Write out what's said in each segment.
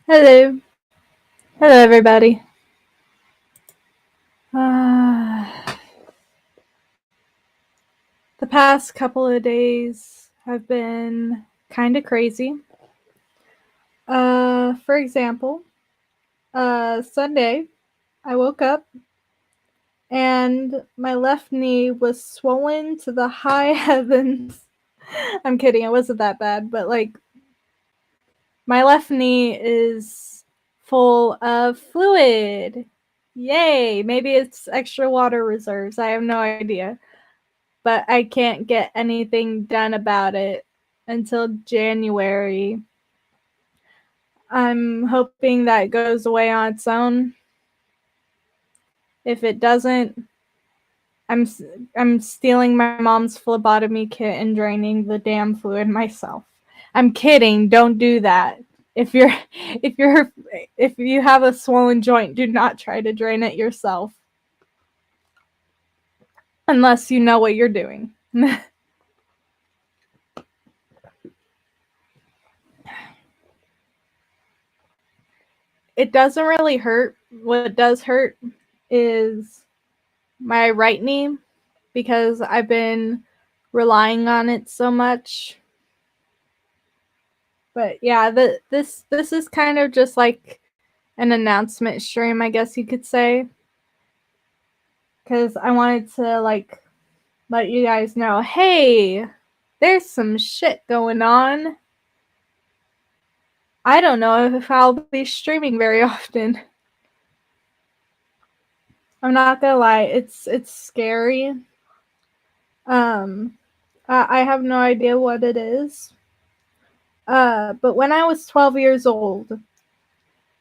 Hello. Hello, everybody. The past couple of days have been kind of crazy. For example, Sunday, I woke up and my left knee was swollen to the high heavens. I'm kidding, it wasn't that bad, but my left knee is full of fluid. Yay! Maybe it's extra water reserves. I have no idea. But I can't get anything done about it until January. I'm hoping that goes away on its own. If it doesn't, I'm stealing my mom's phlebotomy kit and draining the damn fluid myself. I'm kidding. Don't do that. If you have a swollen joint, do not try to drain it yourself. Unless you know what you're doing. It doesn't really hurt. What does hurt is my right knee because I've been relying on it so much. But yeah, this is kind of just like an announcement stream, I guess you could say. Because I wanted to let you guys know, hey, there's some shit going on. I don't know if I'll be streaming very often. I'm not gonna lie, it's scary. I have no idea what it is. But when I was 12 years old,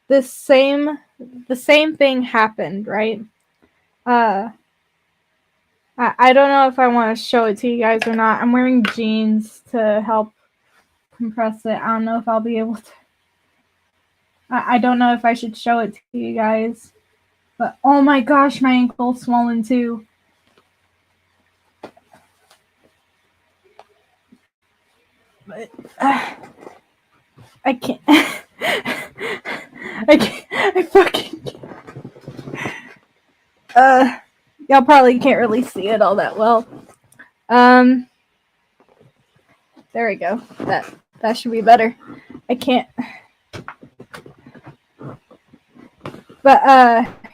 the same thing happened, right? I don't know if I want to show it to you guys or not. I'm wearing jeans to help compress it. I don't know if I'll be able to. I don't know if I should show it to you guys. But oh my gosh, my ankle's swollen too. But I can't. I can't. I fucking can't. Y'all probably can't really see it all that well. There we go. That should be better. I can't. But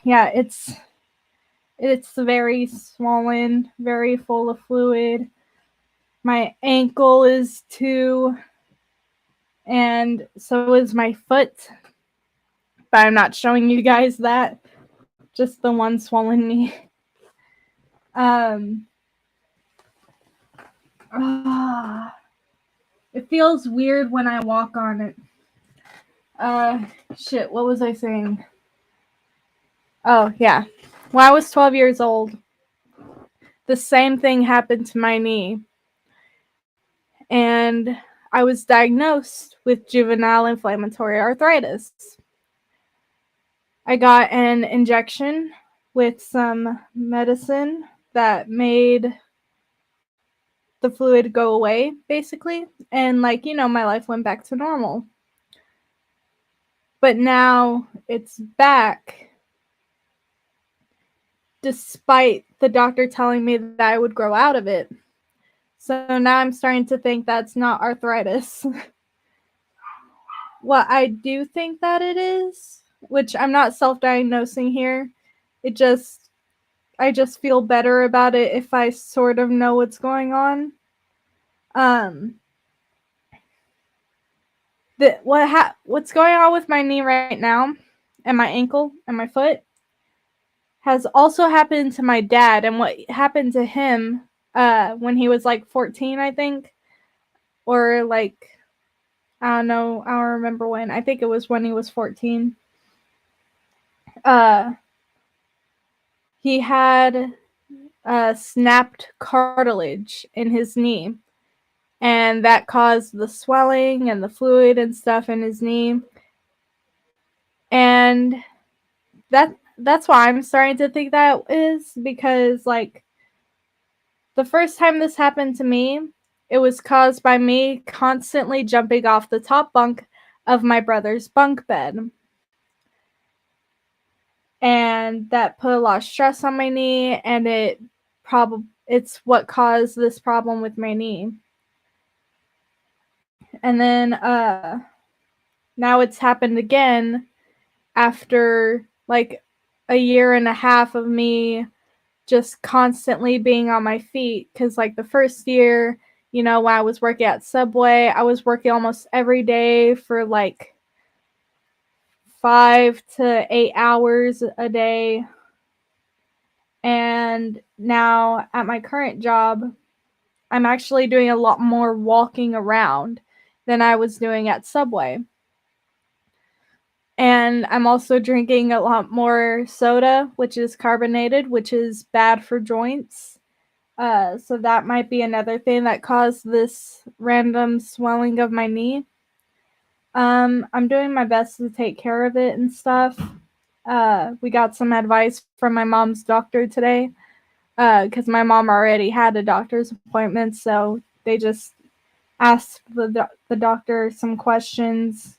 yeah, it's very swollen, very full of fluid. My ankle is too, and so is my foot. But I'm not showing you guys that. Just the one swollen knee. It feels weird when I walk on it. Shit, what was I saying? Oh, yeah. When I was 12 years old, the same thing happened to my knee. And I was diagnosed with juvenile inflammatory arthritis. I got an injection with some medicine that made the fluid go away, basically. And, my life went back to normal. But now it's back, despite the doctor telling me that I would grow out of it. So now I'm starting to think that's not arthritis. What I do think that it is, which I'm not self-diagnosing here, I just feel better about it if I sort of know what's going on. What's going on with my knee right now and my ankle and my foot has also happened to my dad, and what happened to him when he was 14, I think, or I don't know, I don't remember when. I think it was when he was 14. He had snapped cartilage in his knee, and that caused the swelling and the fluid and stuff in his knee. And that's why I'm starting to think that is, because the first time this happened to me, it was caused by me constantly jumping off the top bunk of my brother's bunk bed. And that put a lot of stress on my knee, and it's what caused this problem with my knee. And then now it's happened again after like a year and a half of me just constantly being on my feet, because like the first year, when I was working at Subway, I was working almost every day for like 5 to 8 hours a day. And now at my current job, I'm actually doing a lot more walking around than I was doing at Subway. And I'm also drinking a lot more soda, which is carbonated, which is bad for joints. So that might be another thing that caused this random swelling of my knee. I'm doing my best to take care of it and stuff. We got some advice from my mom's doctor today, because my mom already had a doctor's appointment, so they just asked the doctor some questions.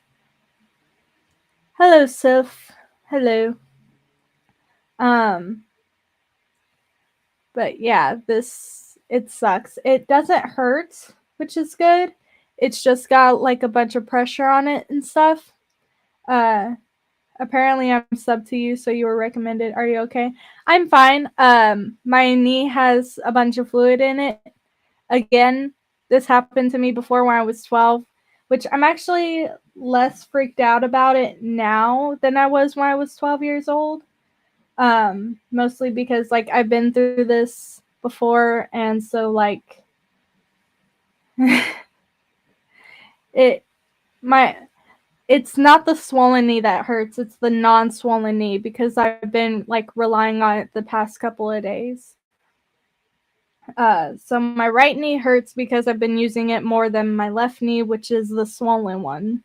Hello, Sif. Hello. But yeah, it sucks. It doesn't hurt, which is good. It's just got like a bunch of pressure on it and stuff. Apparently I'm sub to you, so you were recommended. Are you okay? I'm fine. My knee has a bunch of fluid in it. Again, this happened to me before when I was 12, which I'm actually less freaked out about it now than I was when I was 12 years old. Mostly because like I've been through this before, and so like it's not the swollen knee that hurts, it's the non-swollen knee, because I've been like relying on it the past couple of days. So my right knee hurts because I've been using it more than my left knee, which is the swollen one.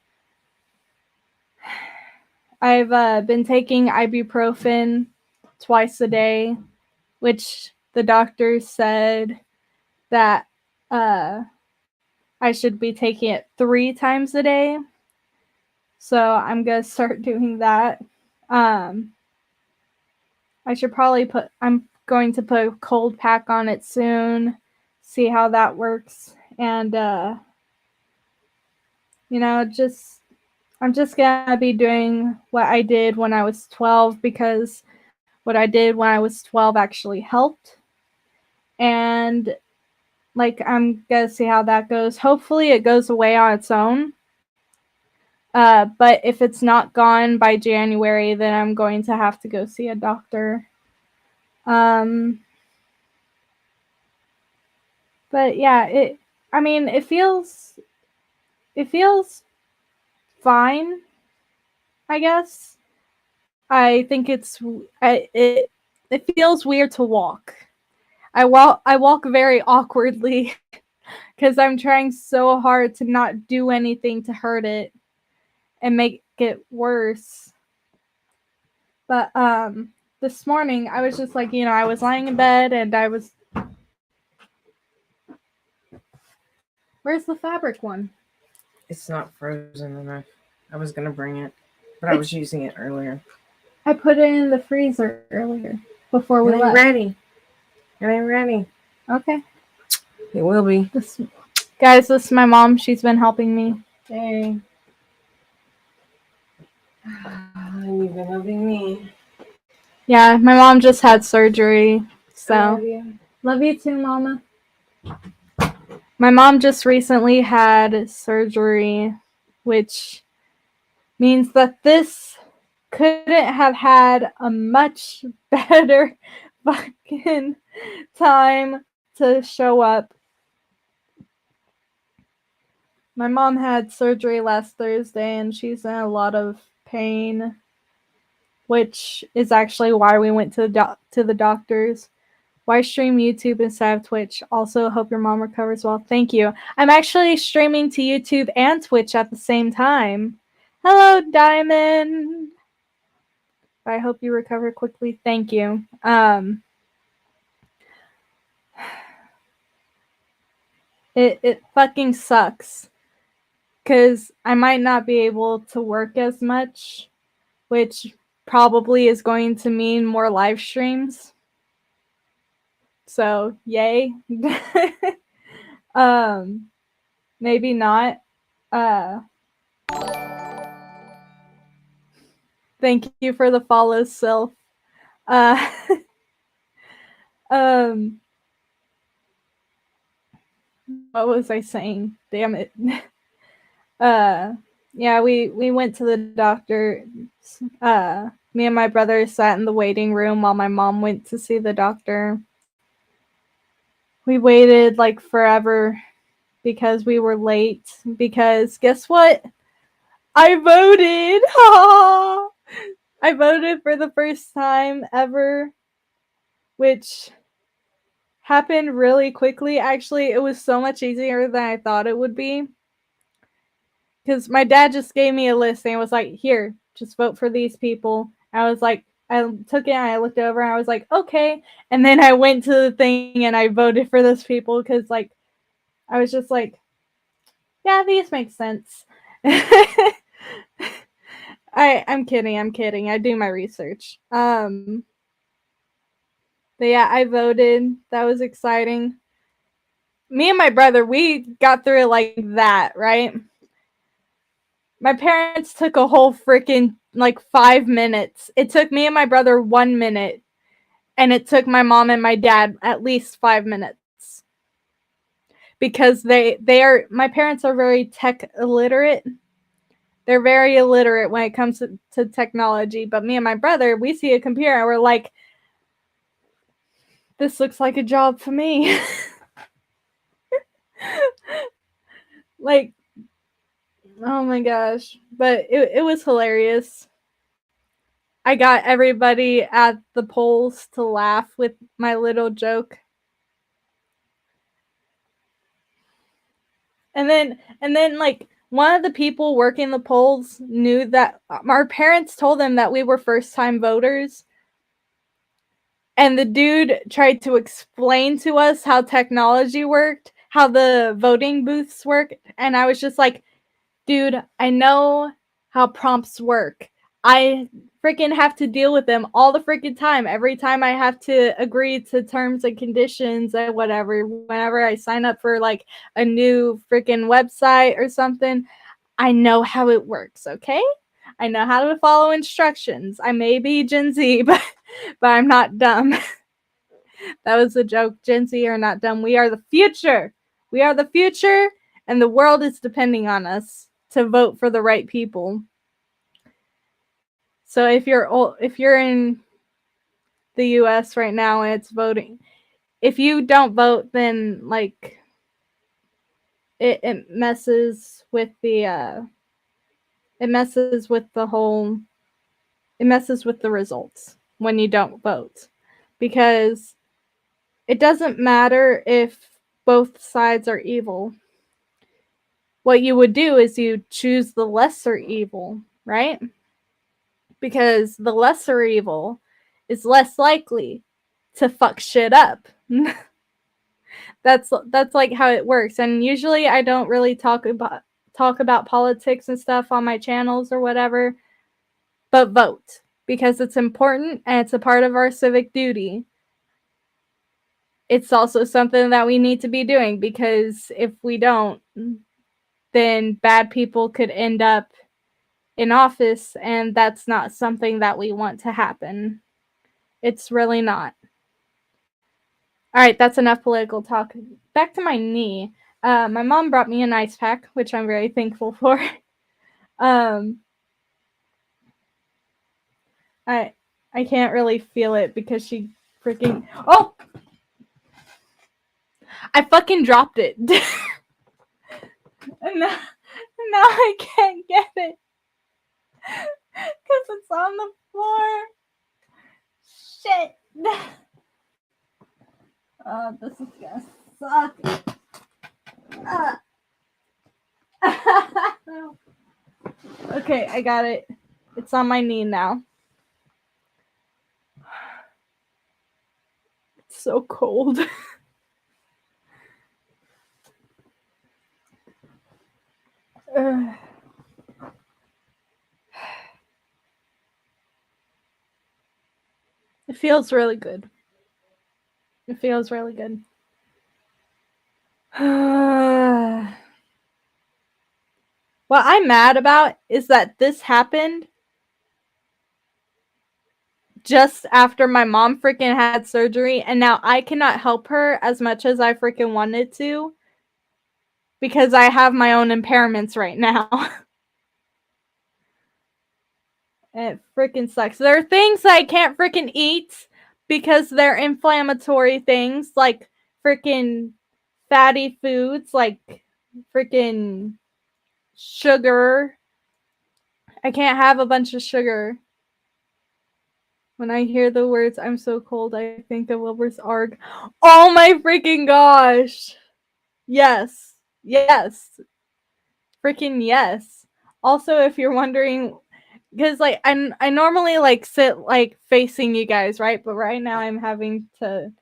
I've been taking ibuprofen twice a day, which the doctor said that I should be taking it 3 times a day. So I'm going to start doing that. I'm going to put a cold pack on it soon, see how that works. And, I'm just going to be doing what I did when I was 12, because what I did when I was 12 actually helped. And, like, I'm going to see how that goes. Hopefully it goes away on its own. But if it's not gone by January, then I'm going to have to go see a doctor. But yeah, it feels fine, I guess. I think it feels weird to walk. I walk very awkwardly because I'm trying so hard to not do anything to hurt it and make it worse. But this morning I was just like, I was lying in bed and I was. Where's the fabric one? It's not frozen enough. I was gonna bring it, but I was using it earlier. I put it in the freezer earlier before we left. Ready. It ain't ready. Okay. It will be. Guys, this is my mom. She's been helping me. Hey. You've been helping me. Yeah, my mom just had surgery. So love you too, Mama. My mom just recently had surgery, which means that this couldn't have had a much better fucking time to show up. My mom had surgery last Thursday and she's in a lot of pain, which is actually why we went to the doctors. Why stream YouTube instead of Twitch? Also, hope your mom recovers well. Thank you. I'm actually streaming to YouTube and Twitch at the same time. Hello, Diamond. I hope you recover quickly. Thank you. It fucking sucks because I might not be able to work as much, which probably is going to mean more live streams. So, yay. Maybe not. Thank you for the follow, Sylph. What was I saying? Damn it. Yeah, we went to the doctor. Me and my brother sat in the waiting room while my mom went to see the doctor. We waited like forever because we were late. Because guess what? I voted! I voted for the first time ever, which happened really quickly. Actually, it was so much easier than I thought it would be. Because my dad just gave me a list and was like, here, just vote for these people. I was like, I took it and I looked over and I was like, okay. And then I went to the thing and I voted for those people because, like, I was just like, yeah, these make sense. I'm kidding. I do my research. But yeah, I voted. That was exciting. Me and my brother, we got through it like that, right? My parents took a whole freaking like 5 minutes. It took me and my brother 1 minute, and it took my mom and my dad at least 5 minutes. Because my parents are very tech illiterate. They're very illiterate when it comes to technology, but me and my brother, we see a computer and we're like, this looks like a job for me. Like, oh my gosh. But it was hilarious. I got everybody at the polls to laugh with my little joke. And then like one of the people working the polls knew that our parents told them that we were first-time voters. And the dude tried to explain to us how technology worked, how the voting booths work, and I was just like, dude, I know how prompts work. I freaking have to deal with them all the freaking time. Every time I have to agree to terms and conditions and whatever, whenever I sign up for like a new freaking website or something, I know how it works, okay? I know how to follow instructions. I may be Gen Z, but I'm not dumb. That was a joke. Gen Z are not dumb. We are the future. We are the future, and the world is depending on us to vote for the right people. So if you're in the US right now and it's voting, if you don't vote, then like it messes with the it messes with the whole it messes with the results when you don't vote, because it doesn't matter if both sides are evil. What you would do is you choose the lesser evil, right? Because the lesser evil is less likely to fuck shit up. That's like how it works. And usually I don't really talk about politics and stuff on my channels or whatever, but vote, because it's important and it's a part of our civic duty. It's also something that we need to be doing, because if we don't, then bad people could end up in office, and that's not something that we want to happen. It's really not. All right, that's enough political talk. Back to my knee. My mom brought me an ice pack, which I'm very thankful for. I can't really feel it because she freaking... Oh! I fucking dropped it. And now I can't get it. Because it's on the floor. Shit. Oh, this is gonna suck. Okay, I got it. It's on my knee now. It's so cold. It feels really good. It feels really good. What I'm mad about is that this happened just after my mom freaking had surgery, and now I cannot help her as much as I freaking wanted to because I have my own impairments right now. It freaking sucks. There are things that I can't freaking eat because they're inflammatory things, like freaking fatty foods, like freaking sugar. I can't have a bunch of sugar. When I hear the words "I'm so cold," I think of Wilbur's arg. Oh my freaking gosh! Yes. Yes. Freaking yes. Also, if you're wondering, because like I normally like sit like facing you guys, right? But right now I'm having to.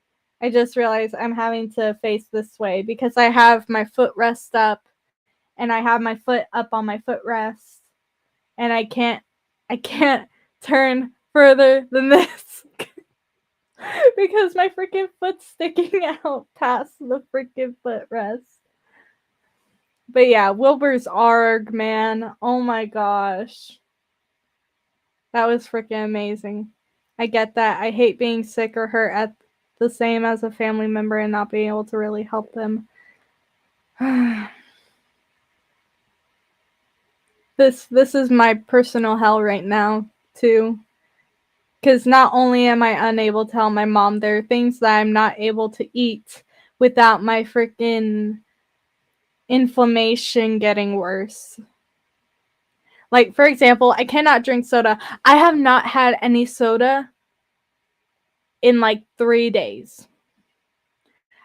I just realized I'm having to face this way because I have my footrest up, and I have my foot up on my footrest, and I can't turn further than this because my freaking foot's sticking out past the freaking footrest. But yeah, Wilbur's arg, man. Oh my gosh. That was freaking amazing. I get that. I hate being sick or hurt at the same as a family member and not being able to really help them. This is my personal hell right now, too. Because not only am I unable to tell my mom, there are things that I'm not able to eat without my freaking inflammation getting worse. Like, for example, I cannot drink soda. I have not had any soda in like 3 days.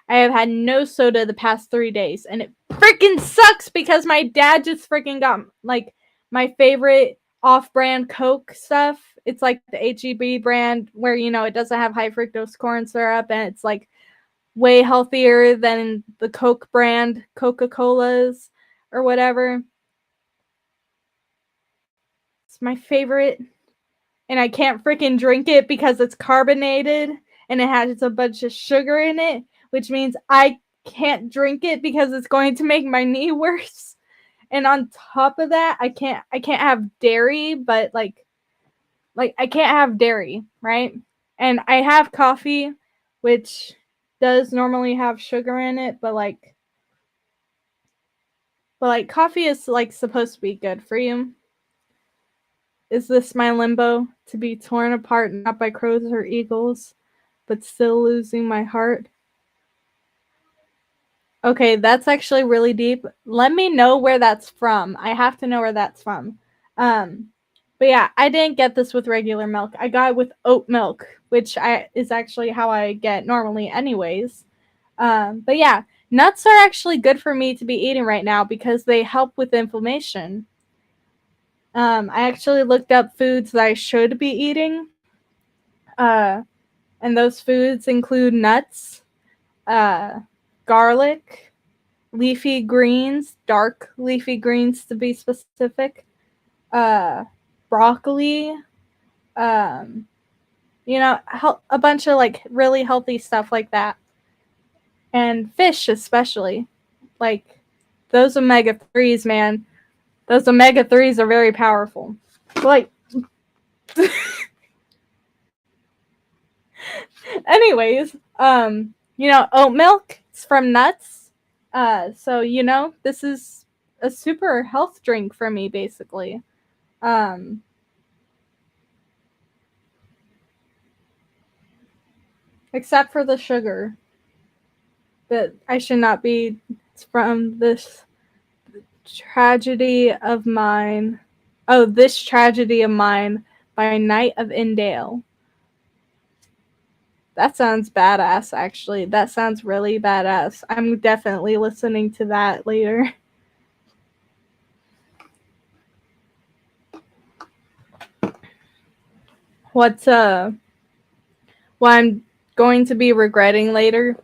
I have had no soda the past 3 days, and it freaking sucks because my dad just freaking got like my favorite off-brand Coke stuff. It's like the HEB brand where, you know, it doesn't have high fructose corn syrup, and it's like way healthier than the Coke brand Coca-Colas or whatever. It's my favorite, and I can't freaking drink it because it's carbonated and it has a bunch of sugar in it, which means I can't drink it because it's going to make my knee worse. And on top of that, I can't have dairy, but like I can't have dairy, right? And I have coffee, which does normally have sugar in it, but coffee is like supposed to be good for you. Is this my limbo? To be torn apart not by crows or eagles, but still losing my heart? Okay, that's actually really deep. Let me know where that's from. I have to know where that's from. But yeah, I didn't get this with regular milk. I got it with oat milk, which is actually how I get normally anyways. But yeah, nuts are actually good for me to be eating right now because they help with inflammation. I actually looked up foods that I should be eating. And those foods include nuts, garlic, leafy greens, dark leafy greens to be specific, broccoli, a bunch of like really healthy stuff like that. And fish especially. Like those omega-3s, man. Those omega-3s are very powerful. Like anyways, oat milk is from nuts. So this is a super health drink for me basically. Except for the sugar. That I should not be from this tragedy of mine. Oh, This Tragedy of Mine by Night of Indale. That sounds badass, actually. That sounds really badass. I'm definitely listening to that later. What I'm going to be regretting later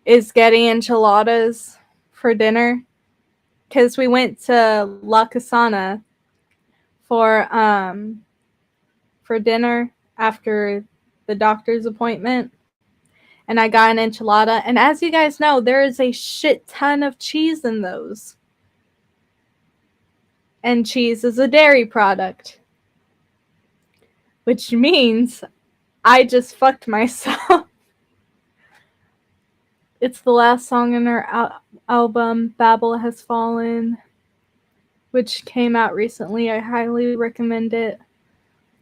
is getting enchiladas for dinner because we went to La Casana for dinner after the doctor's appointment, and I got an enchilada. And as you guys know, there is a shit ton of cheese in those. And cheese is a dairy product, which means I just fucked myself. It's the last song in her album, Babel Has Fallen, which came out recently. I highly recommend it.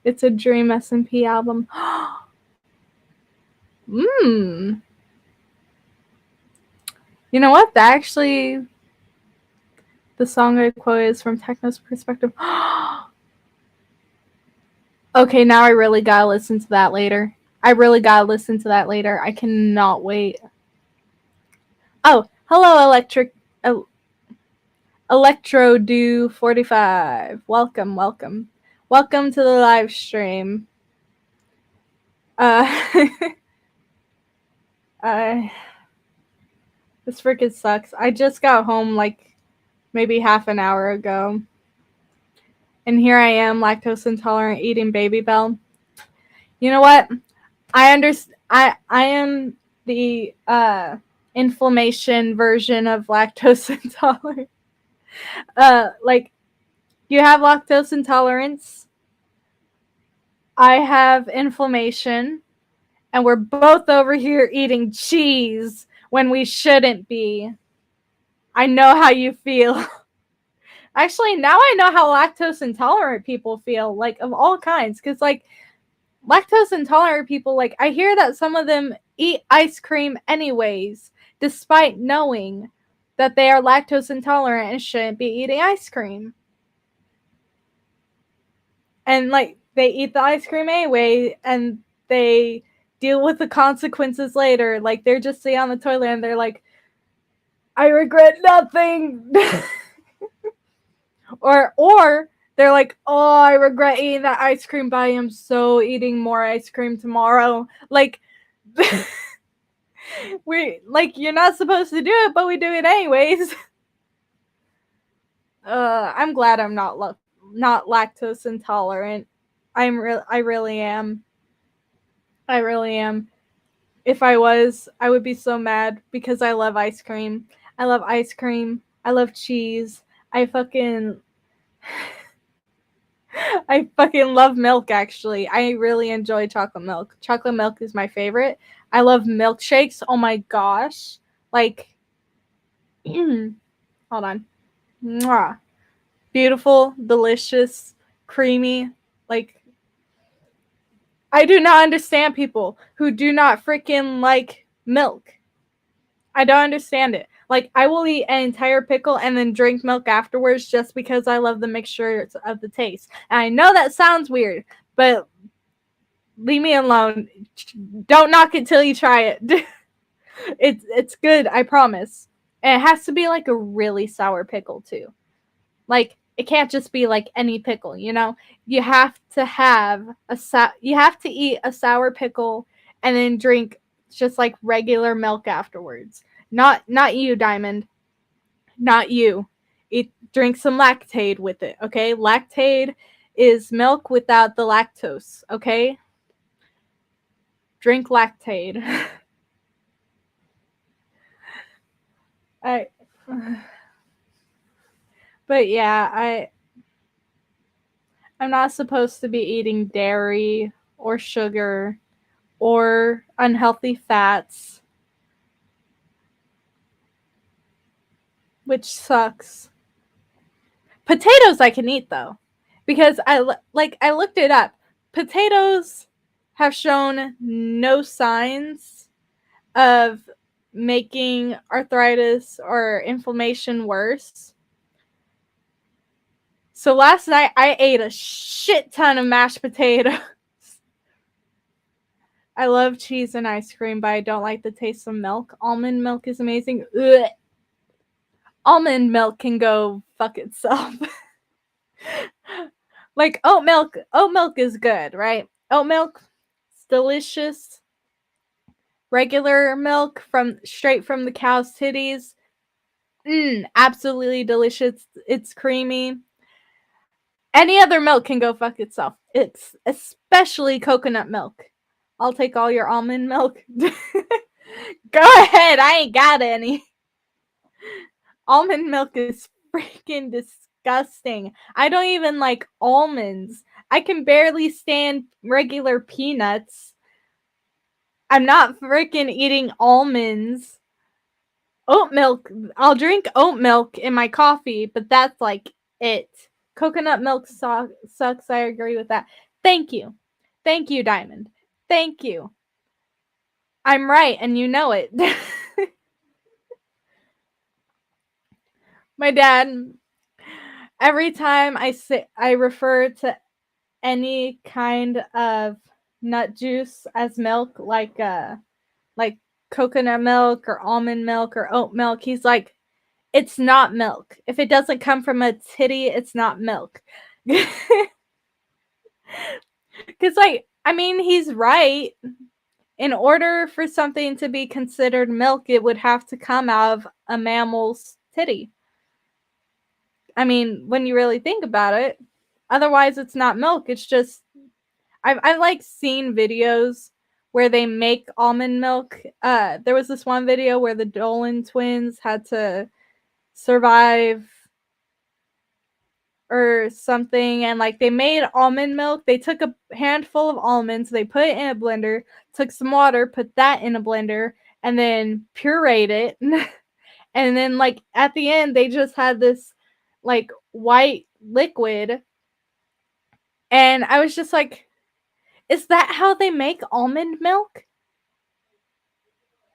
It's a Dream SMP album. You know what? That actually, the song I quote is from Techno's perspective. Okay, now I really gotta listen to that later. I cannot wait. Oh, hello, Electro Do 45. Welcome. Welcome to the live stream. This freaking sucks. I just got home like maybe half an hour ago. And here I am, lactose intolerant, eating Baby Bell. You know what? I understand. I am the inflammation version of lactose intolerant. Like, you have lactose intolerance. I have inflammation. And we're both over here eating cheese when we shouldn't be. I know how you feel. Actually, now I know how lactose intolerant people feel, like, of all kinds. Because, like, lactose intolerant people, like, I hear that some of them eat ice cream anyways, despite knowing that they are lactose intolerant and shouldn't be eating ice cream. And, like, they eat the ice cream anyway, and they deal with the consequences later. Like, they're just sitting on the toilet and they're like, I regret nothing. or they're like, oh, I regret eating that ice cream, but I am so eating more ice cream tomorrow. Like, you're not supposed to do it, but we do it anyways. I'm glad I'm not lactose intolerant. I really am. If I was, I would be so mad because I love ice cream. I love ice cream. I love cheese. I fucking love milk, actually. I really enjoy chocolate milk. Chocolate milk is my favorite. I love milkshakes. Oh my gosh. Like, hold on. Mwah. Beautiful, delicious, creamy. Like, I do not understand people who do not freaking like milk. I don't understand it. Like, I will eat an entire pickle and then drink milk afterwards just because I love the mixture of the taste. And I know that sounds weird, but leave me alone. Don't knock it till you try it. It's good, I promise. And it has to be like a really sour pickle too. Like, it can't just be like any pickle, you know? You have to have you have to eat a sour pickle and then drink just like regular milk afterwards. Not you, Diamond. Not you. Drink some Lactaid with it, okay? Lactaid is milk without the lactose, okay? Drink Lactaid. But yeah, I'm not supposed to be eating dairy or sugar or unhealthy fats, which sucks. Potatoes I can eat though, because I looked it up. Potatoes have shown no signs of making arthritis or inflammation worse. So last night I ate a shit ton of mashed potatoes. I love cheese and ice cream, but I don't like the taste of milk. Almond milk is amazing. Ugh. Almond milk can go fuck itself. Like, oat milk is good, right? Oat milk, it's delicious. Regular milk straight from the cow's titties, Absolutely delicious. It's creamy. Any other milk can go fuck itself. It's especially coconut milk. I'll take all your almond milk. Go ahead, I ain't got any. Almond milk is freaking disgusting. I don't even like almonds. I can barely stand regular peanuts. I'm not freaking eating almonds. Oat milk. I'll drink oat milk in my coffee, but that's like it. Coconut milk sucks. I agree with that. Thank you. Thank you, Diamond. Thank you. I'm right, and you know it. My dad, every time I refer to any kind of nut juice as milk, like coconut milk or almond milk or oat milk, he's like, it's not milk. If it doesn't come from a titty, it's not milk. Because, like, I mean, he's right. In order for something to be considered milk, it would have to come out of a mammal's titty. I mean, when you really think about it, otherwise it's not milk. It's just, I've like seen videos where they make almond milk. There was this one video where the Dolan twins had to survive or something, and like they made almond milk. They took a handful of almonds, they put it in a blender, took some water, put that in a blender, and then pureed it. And then like at the end they just had this like white liquid, and I was just like, is that how they make almond milk?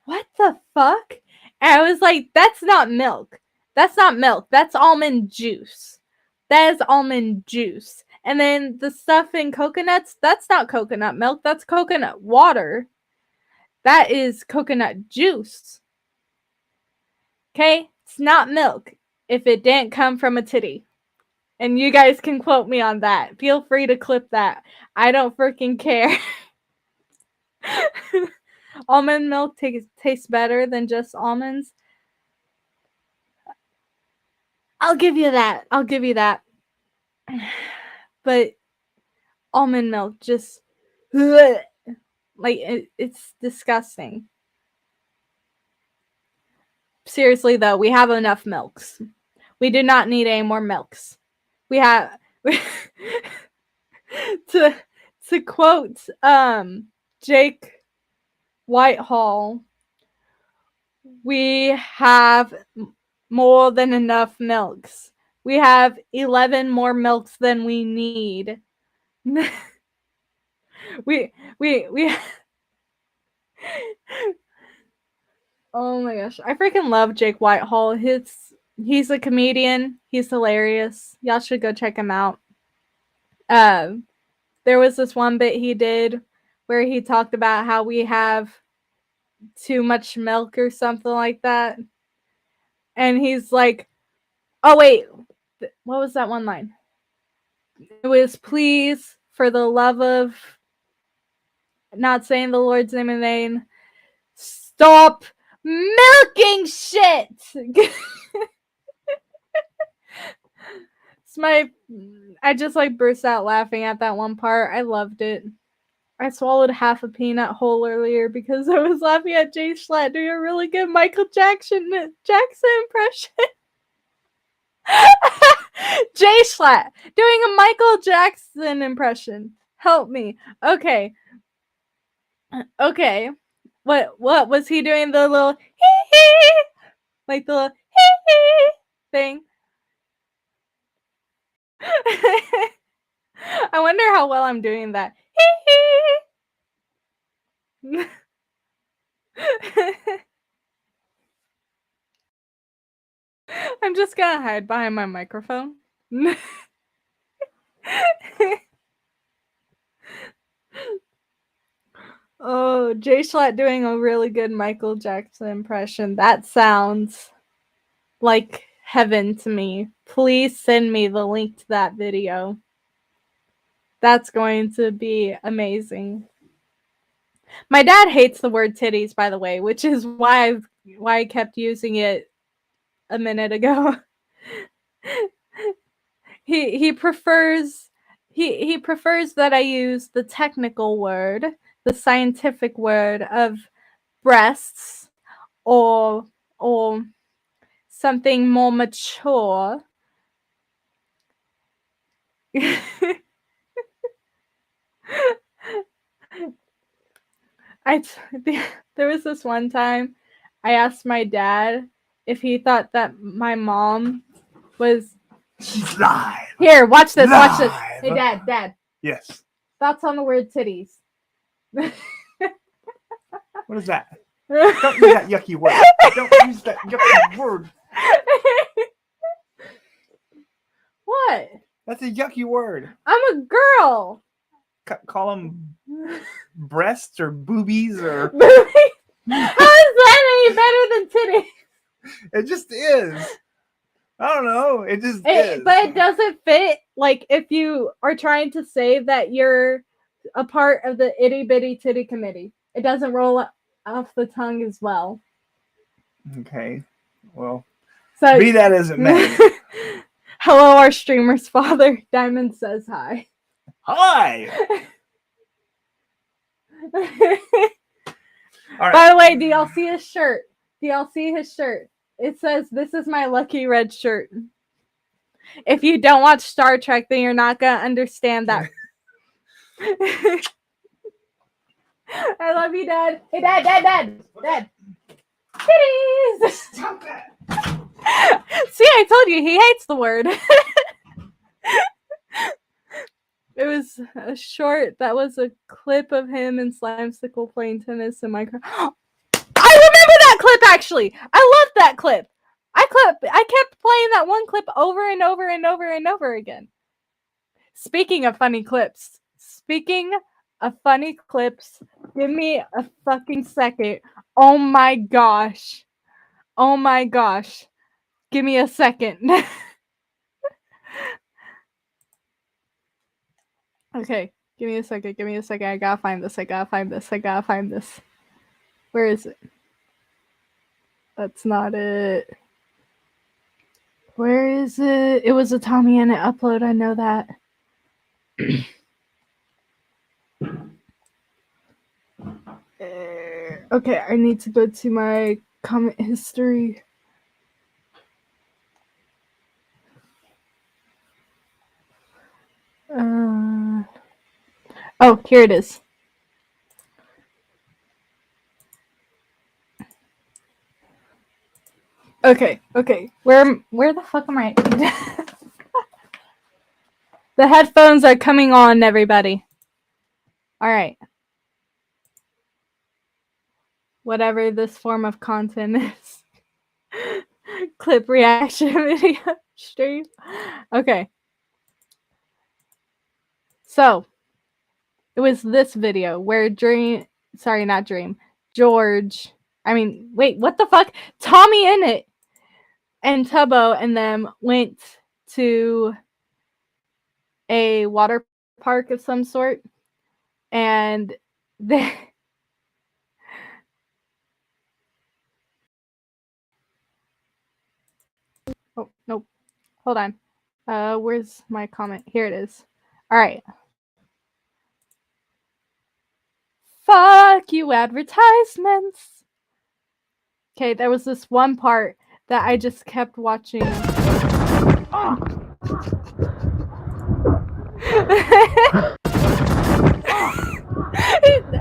What the fuck? And I was like, that's not milk. That's not milk. That's almond juice. That is almond juice. And then the stuff in coconuts, that's not coconut milk. That's coconut water. That is coconut juice. Okay? It's not milk if it didn't come from a titty. And you guys can quote me on that. Feel free to clip that. I don't freaking care. Almond milk tastes better than just almonds. I'll give you that. I'll give you that. But almond milk just like it's disgusting. Seriously though, we have enough milks. We do not need any more milks. We have to quote Jake Whitehall, we have more than enough milks. We have 11 more milks than we need. we Oh my gosh. I freaking love Jake Whitehall. He's a comedian. He's hilarious. Y'all should go check him out. There was this one bit he did where he talked about how we have too much milk or something like that. And he's like, oh wait, what was that one line? It was, please, for the love of not saying the Lord's name in vain, stop milking shit. I just like burst out laughing at that one part. I loved it. I swallowed half a peanut whole earlier because I was laughing at Jay Schlatt doing a really good Michael Jackson impression. Jay Schlatt doing a Michael Jackson impression. Help me. Okay. What was he doing? The little hee like the little hee thing. I wonder how well I'm doing that. I'm just gonna hide behind my microphone. Oh, Jay Schlatt doing a really good Michael Jackson impression. That sounds like heaven to me. Please send me the link to that video. That's going to be amazing. My dad hates the word titties, by the way, which is why I kept using it a minute ago. he prefers he prefers that I use the technical word, the scientific word of breasts, or something more mature. There was this one time I asked my dad if he thought that my mom was. She's live. Here, watch this. Watch this. Live. Hey, Dad. Yes. Thoughts on the word titties? What is that? Don't use that yucky word. Don't use that yucky word. What? That's a yucky word. I'm a girl. Call them breasts or boobies or. How is that any better than titties? It just is. I don't know. It just is. But it doesn't fit. Like if you are trying to say that you're a part of the itty bitty titty committee, it doesn't roll off the tongue as well. Okay. Well, so be that as it may. Hello, our streamer's father. Diamond says hi. Hi. All right. By the way, do y'all see his shirt? It says, "This is my lucky red shirt." If you don't watch Star Trek, then you're not gonna understand that. I love you, Dad. Hey, Dad. Titties! Stop that. See, I told you, he hates the word. It was a short, that was a clip of him and Slimesicle playing tennis in Minecraft. I remember that clip, actually! I loved that clip! I kept playing that one clip over and over and over and over again. Speaking of funny clips, give me a fucking second. Oh my gosh. Give me a second. Okay, give me a second. I gotta find this. Where is it? That's not it. Where is it? It was a Tommy Innit upload, I know that. Okay, I need to go to my comment history. Oh, here it is. Okay. Where the fuck am I? The headphones are coming on, everybody. All right. Whatever this form of content is. Clip reaction video stream. Okay. So, it was this video where George, wait, what the fuck? Tommy Innit and Tubbo and them went to a water park of some sort, and they oh nope, hold on, where's my comment? Here it is. All right. Fuck you, advertisements. Okay, there was this one part that I just kept watching.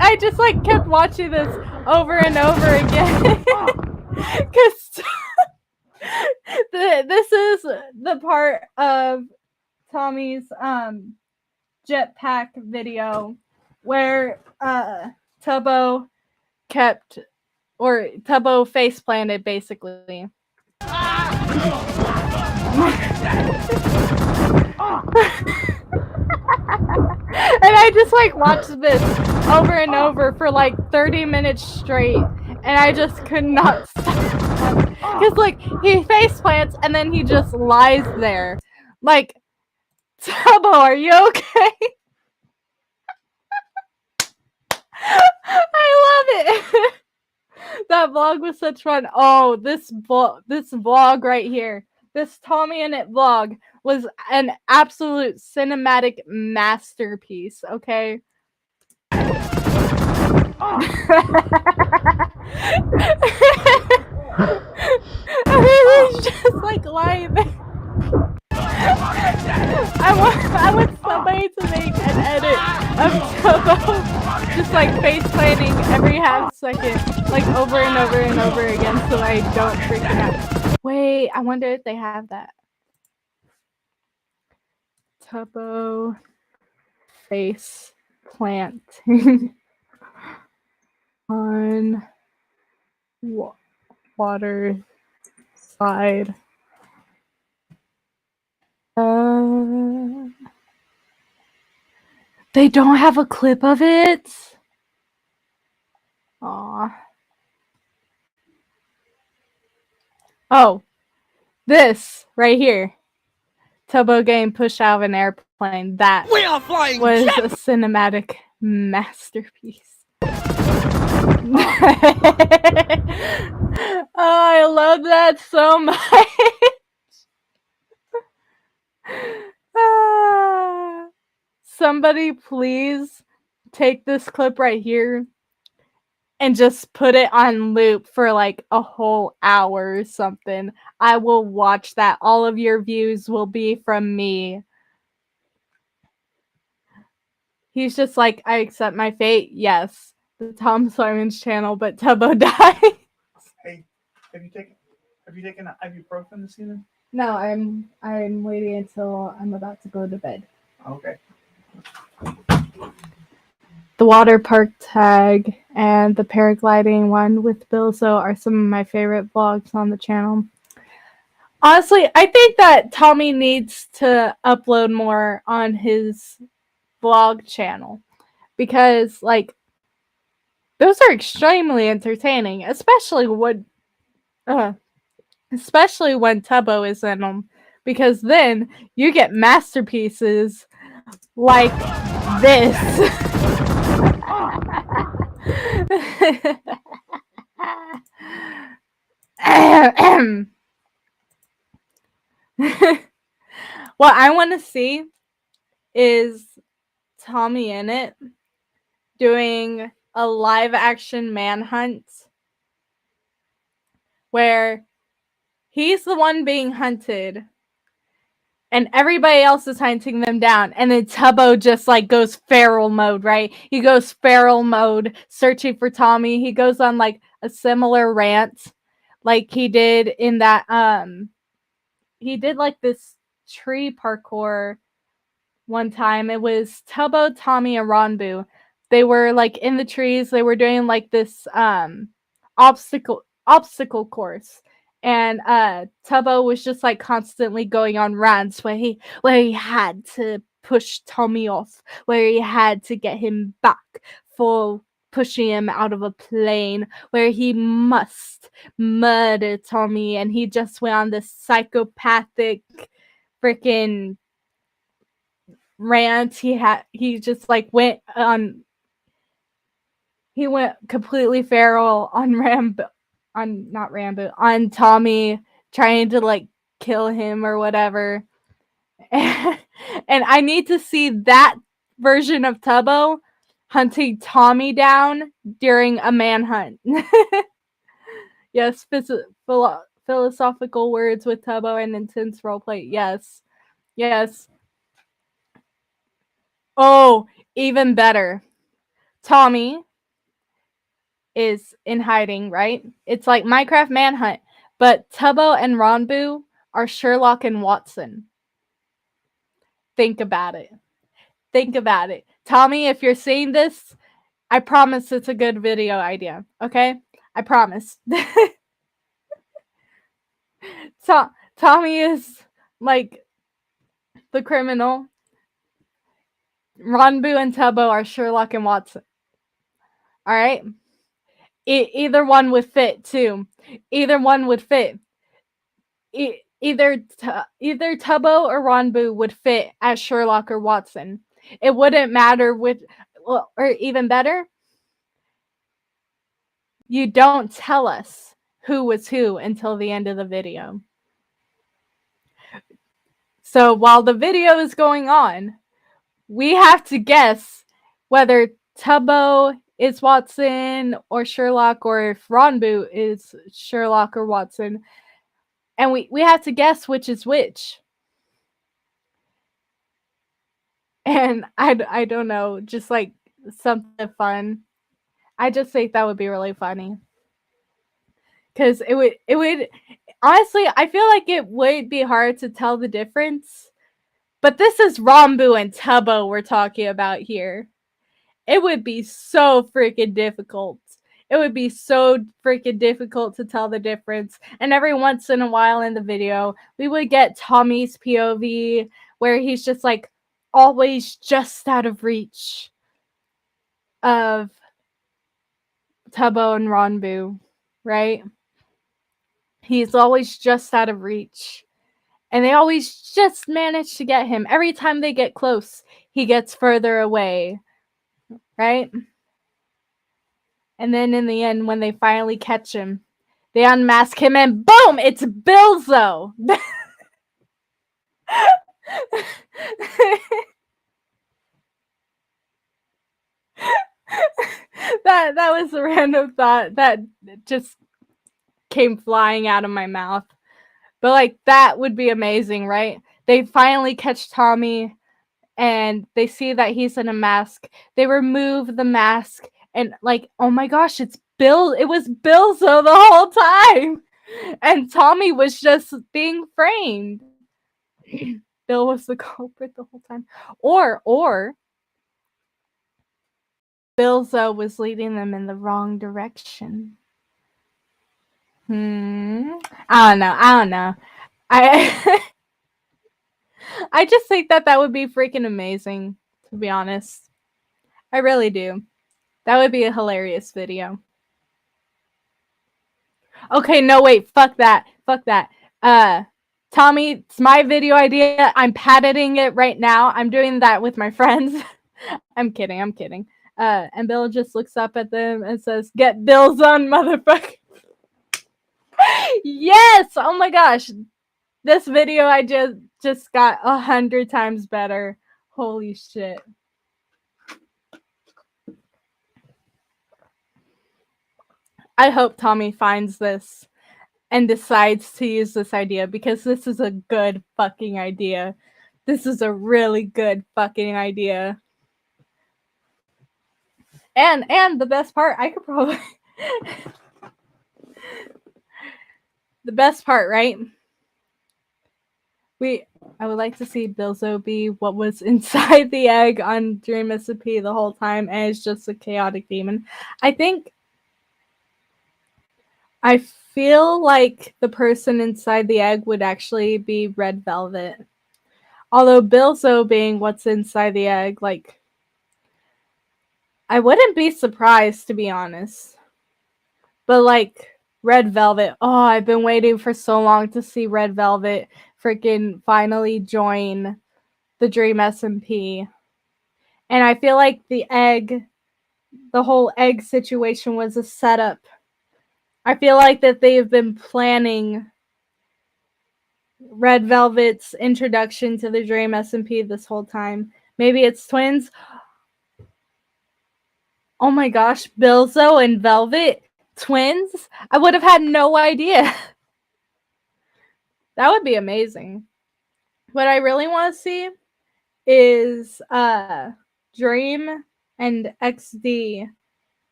I just like kept watching this over and over again. Because this is the part of Tommy's jetpack video where Tubbo face planted basically. And I just like watched this over and over for like 30 minutes straight, and I just could not stop. Because like he face plants and then he just lies there. Like, Tubbo, are you okay? I love it. That vlog was such fun. Oh, this vlog right here. This Tommy in It vlog was an absolute cinematic masterpiece, okay? Everything's just like lying there. I want somebody to make an edit of Tubbo just like face planting every half second, like over and over and over again, so I don't freak out. Wait, I wonder if they have that. Tubbo face planting on water side. They don't have a clip of it? Aw. Oh, this right here. Tubbo getting pushed out of an airplane. That We are flying was jet. a cinematic masterpiece. Oh, I love that so much. Somebody please take this clip right here and just put it on loop for like a whole hour or something. I will watch that. All of your views will be from me. He's just like, I accept my fate. Yes, the Tom Simon's channel, but Tubbo died. Hey, have you taken ibuprofen this evening? No, I'm waiting until I'm about to go to bed. Okay. The water park tag and the paragliding one with Bilzo are some of my favorite vlogs on the channel. Honestly, I think that Tommy needs to upload more on his vlog channel because, like, those are extremely entertaining, especially when Tubbo is in them, because then you get masterpieces like this. What I want to see is Tommy in It doing a live action manhunt where he's the one being hunted and everybody else is hunting them down, and then Tubbo just like goes feral mode, right? He goes feral mode searching for Tommy. He goes on like a similar rant like he did in that he did like this tree parkour one time. It was Tubbo, Tommy, and Ronbu. They were like in the trees. They were doing like this obstacle course. And Tubbo was just like constantly going on rants where he had to push Tommy off, where he had to get him back for pushing him out of a plane, where he must murder Tommy, and he just went on this psychopathic freaking rant. He just like went completely feral on Tommy, trying to like kill him or whatever. And I need to see that version of Tubbo hunting Tommy down during a manhunt. Yes, philosophical words with Tubbo and intense roleplay. Yes. Oh, even better. Tommy is in hiding, right? It's like Minecraft Manhunt, but Tubbo and Ronbu are Sherlock and Watson. Think about it. Tommy, if you're seeing this, I promise it's a good video idea, okay? I promise. Tommy is like the criminal. Ronbu and Tubbo are Sherlock and Watson. All right? Either one would fit too. Either one would fit. Either Tubbo or Ronbu would fit as Sherlock or Watson. It wouldn't matter which, or even better, you don't tell us who was who until the end of the video. So while the video is going on, we have to guess whether Tubbo is Watson or Sherlock, or if Ronbu is Sherlock or Watson. And we have to guess which is which. And I don't know, just like something fun. I just think that would be really funny. Because it would honestly, I feel like it would be hard to tell the difference. But this is Ronbu and Tubbo we're talking about here. It would be so freaking difficult. It would be so freaking difficult to tell the difference. And every once in a while in the video, we would get Tommy's POV where he's just like always just out of reach of Tubbo and Ronbu, right? He's always just out of reach. And they always just manage to get him. Every time they get close, he gets further away, right? And then in the end, when they finally catch him, they unmask him and boom, it's Bilzo. that was a random thought that just came flying out of my mouth. But like, that would be amazing, right? They finally catch Tommy and they see that he's in a mask. They remove the mask and like, oh my gosh, it was Bilzo the whole time. And Tommy was just being framed. Bill was the culprit the whole time. Or Bilzo was leading them in the wrong direction. I don't know. I just think that would be freaking amazing, to be honest. I really do. That would be a hilarious video. Okay, no, wait. Fuck that. Tommy, it's my video idea. I'm patenting it right now. I'm doing that with my friends. I'm kidding. And Bill just looks up at them and says, "Get Bill's on, motherfucker." Yes! Oh my gosh. This video I just got 100 times better. Holy shit. I hope Tommy finds this and decides to use this idea, because this is a good fucking idea. This is a really good fucking idea. And the best part, I could probably the best part, right? I would like to see Bilzo be what was inside the egg on Dream SMP the whole time, and it's just a chaotic demon. I feel like the person inside the egg would actually be Red Velvet. Although Bilzo being what's inside the egg, like, I wouldn't be surprised, to be honest. But like, Red Velvet, oh, I've been waiting for so long to see Red Velvet freaking finally join the Dream SMP. And I feel like the whole egg situation was a setup. I feel like that they have been planning Red Velvet's introduction to the Dream SMP this whole time. Maybe it's twins. Oh my gosh, Bilzo and Velvet, twins? I would have had no idea. That would be amazing. What I really want to see is Dream and XD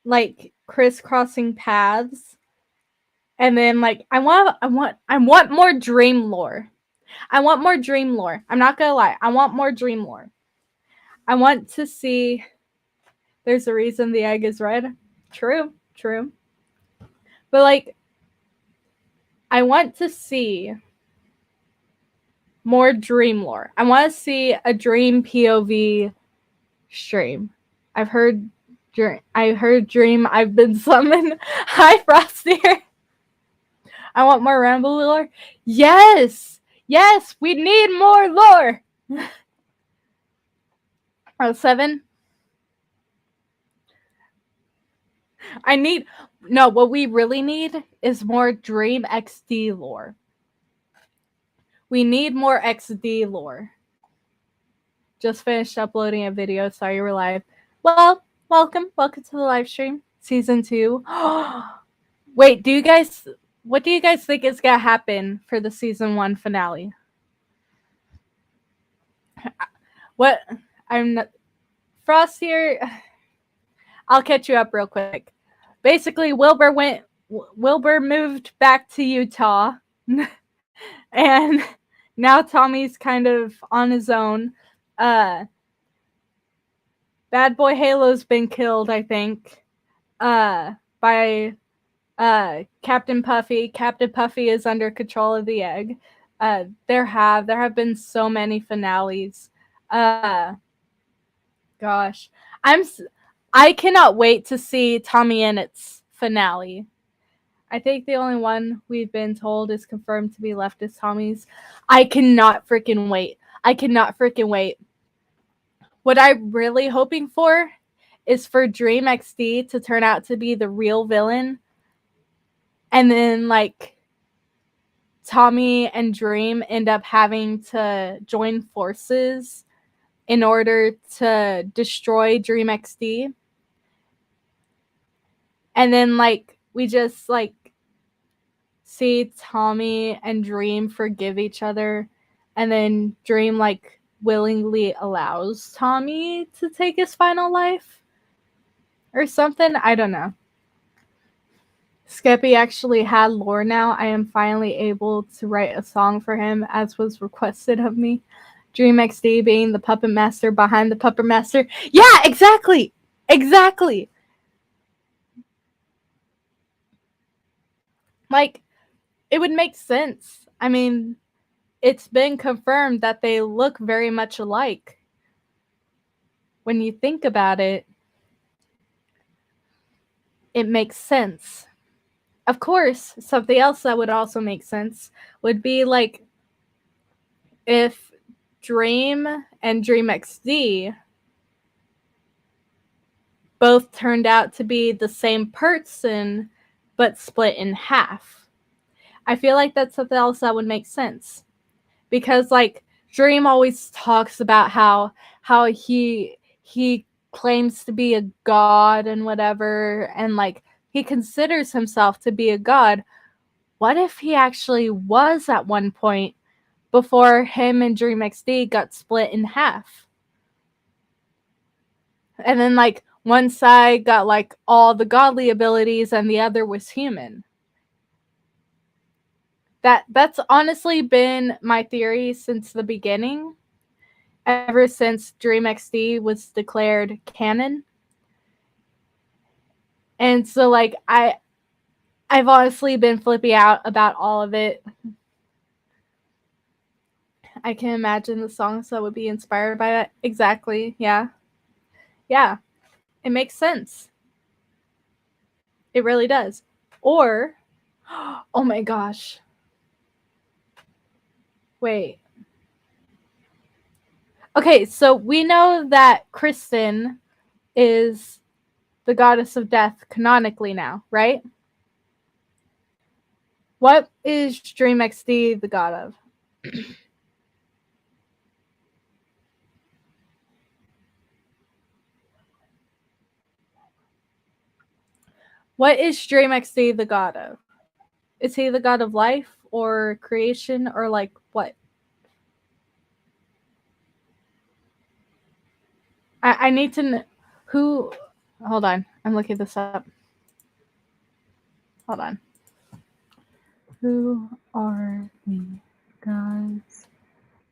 like crisscrossing paths. And then like I want more Dream lore. I want more Dream lore. I'm not gonna lie. I want more Dream lore. I want to see. There's a reason the egg is red. True. But like, I want to see more Dream lore. I want to see a Dream POV stream. I heard Dream. I've been summoned. Hi, Frosty. I want more Ramble lore. Yes, we need more lore. Oh, 7. What we really need is more Dream XD lore. We need more XD lore. Just finished uploading a video. Sorry you were live. Well, welcome to the live stream, season 2. Wait, what do you guys think is gonna happen for the season 1 finale? What? I'm not Frost here. I'll catch you up real quick. Basically, Wilbur moved back to Utah, and now Tommy's kind of on his own. Bad Boy Halo's been killed, I think, by Captain Puffy. Captain Puffy is under control of the egg. There have been so many finales. Gosh, I cannot wait to see Tommy Innett's finale. I think the only one we've been told is confirmed to be left is Tommy's. I cannot freaking wait. What I'm really hoping for is for Dream XD to turn out to be the real villain. And then, like, Tommy and Dream end up having to join forces in order to destroy Dream XD. And then, like, we just, like, see Tommy and Dream forgive each other. And then Dream, like, willingly allows Tommy to take his final life. Or something. I don't know. Skeppy actually had lore now. I am finally able to write a song for him, as was requested of me. Dream XD being the puppet master behind the puppet master. Yeah, exactly. Like, it would make sense. I mean, it's been confirmed that they look very much alike. When you think about it, it makes sense. Of course, something else that would also make sense would be, like, if Dream and Dream XD both turned out to be the same person, but split in half. I feel like that's something else that would make sense. Because, like, Dream always talks about how he claims to be a god and whatever, and, like, he considers himself to be a god. What if he actually was at one point before him and Dream XD got split in half? And then, like, one side got, like, all the godly abilities and the other was human. That's honestly been my theory since the beginning. Ever since Dream XD was declared canon. And so, like, I've honestly been flipping out about all of it. I can imagine the songs that would be inspired by that. Exactly, yeah. Yeah, it makes sense. It really does. Or, oh my gosh. Wait. Okay, so we know that Kristen is the goddess of death canonically now, right? What is Dream XD the god of? What is Dream XD the god of? Is he the god of life or creation or, like, what? I need to know who. Hold on, I'm looking this up. Hold on. Who are the gods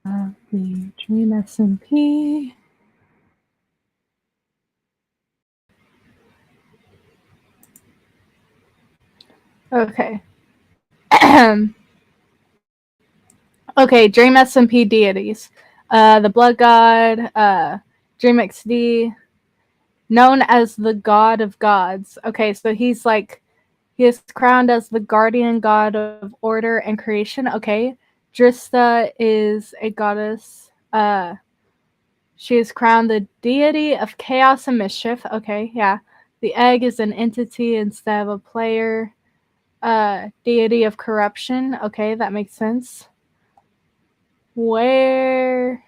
of the Dream SMP? Okay. Okay, Dream SMP deities. The Blood God, Dream XD, known as the God of Gods. Okay, so he is crowned as the guardian god of order and creation. Okay. Drista is a goddess. She is crowned the deity of chaos and mischief. Okay, yeah. The egg is an entity instead of a player. Deity of corruption. Okay, that makes sense. Where's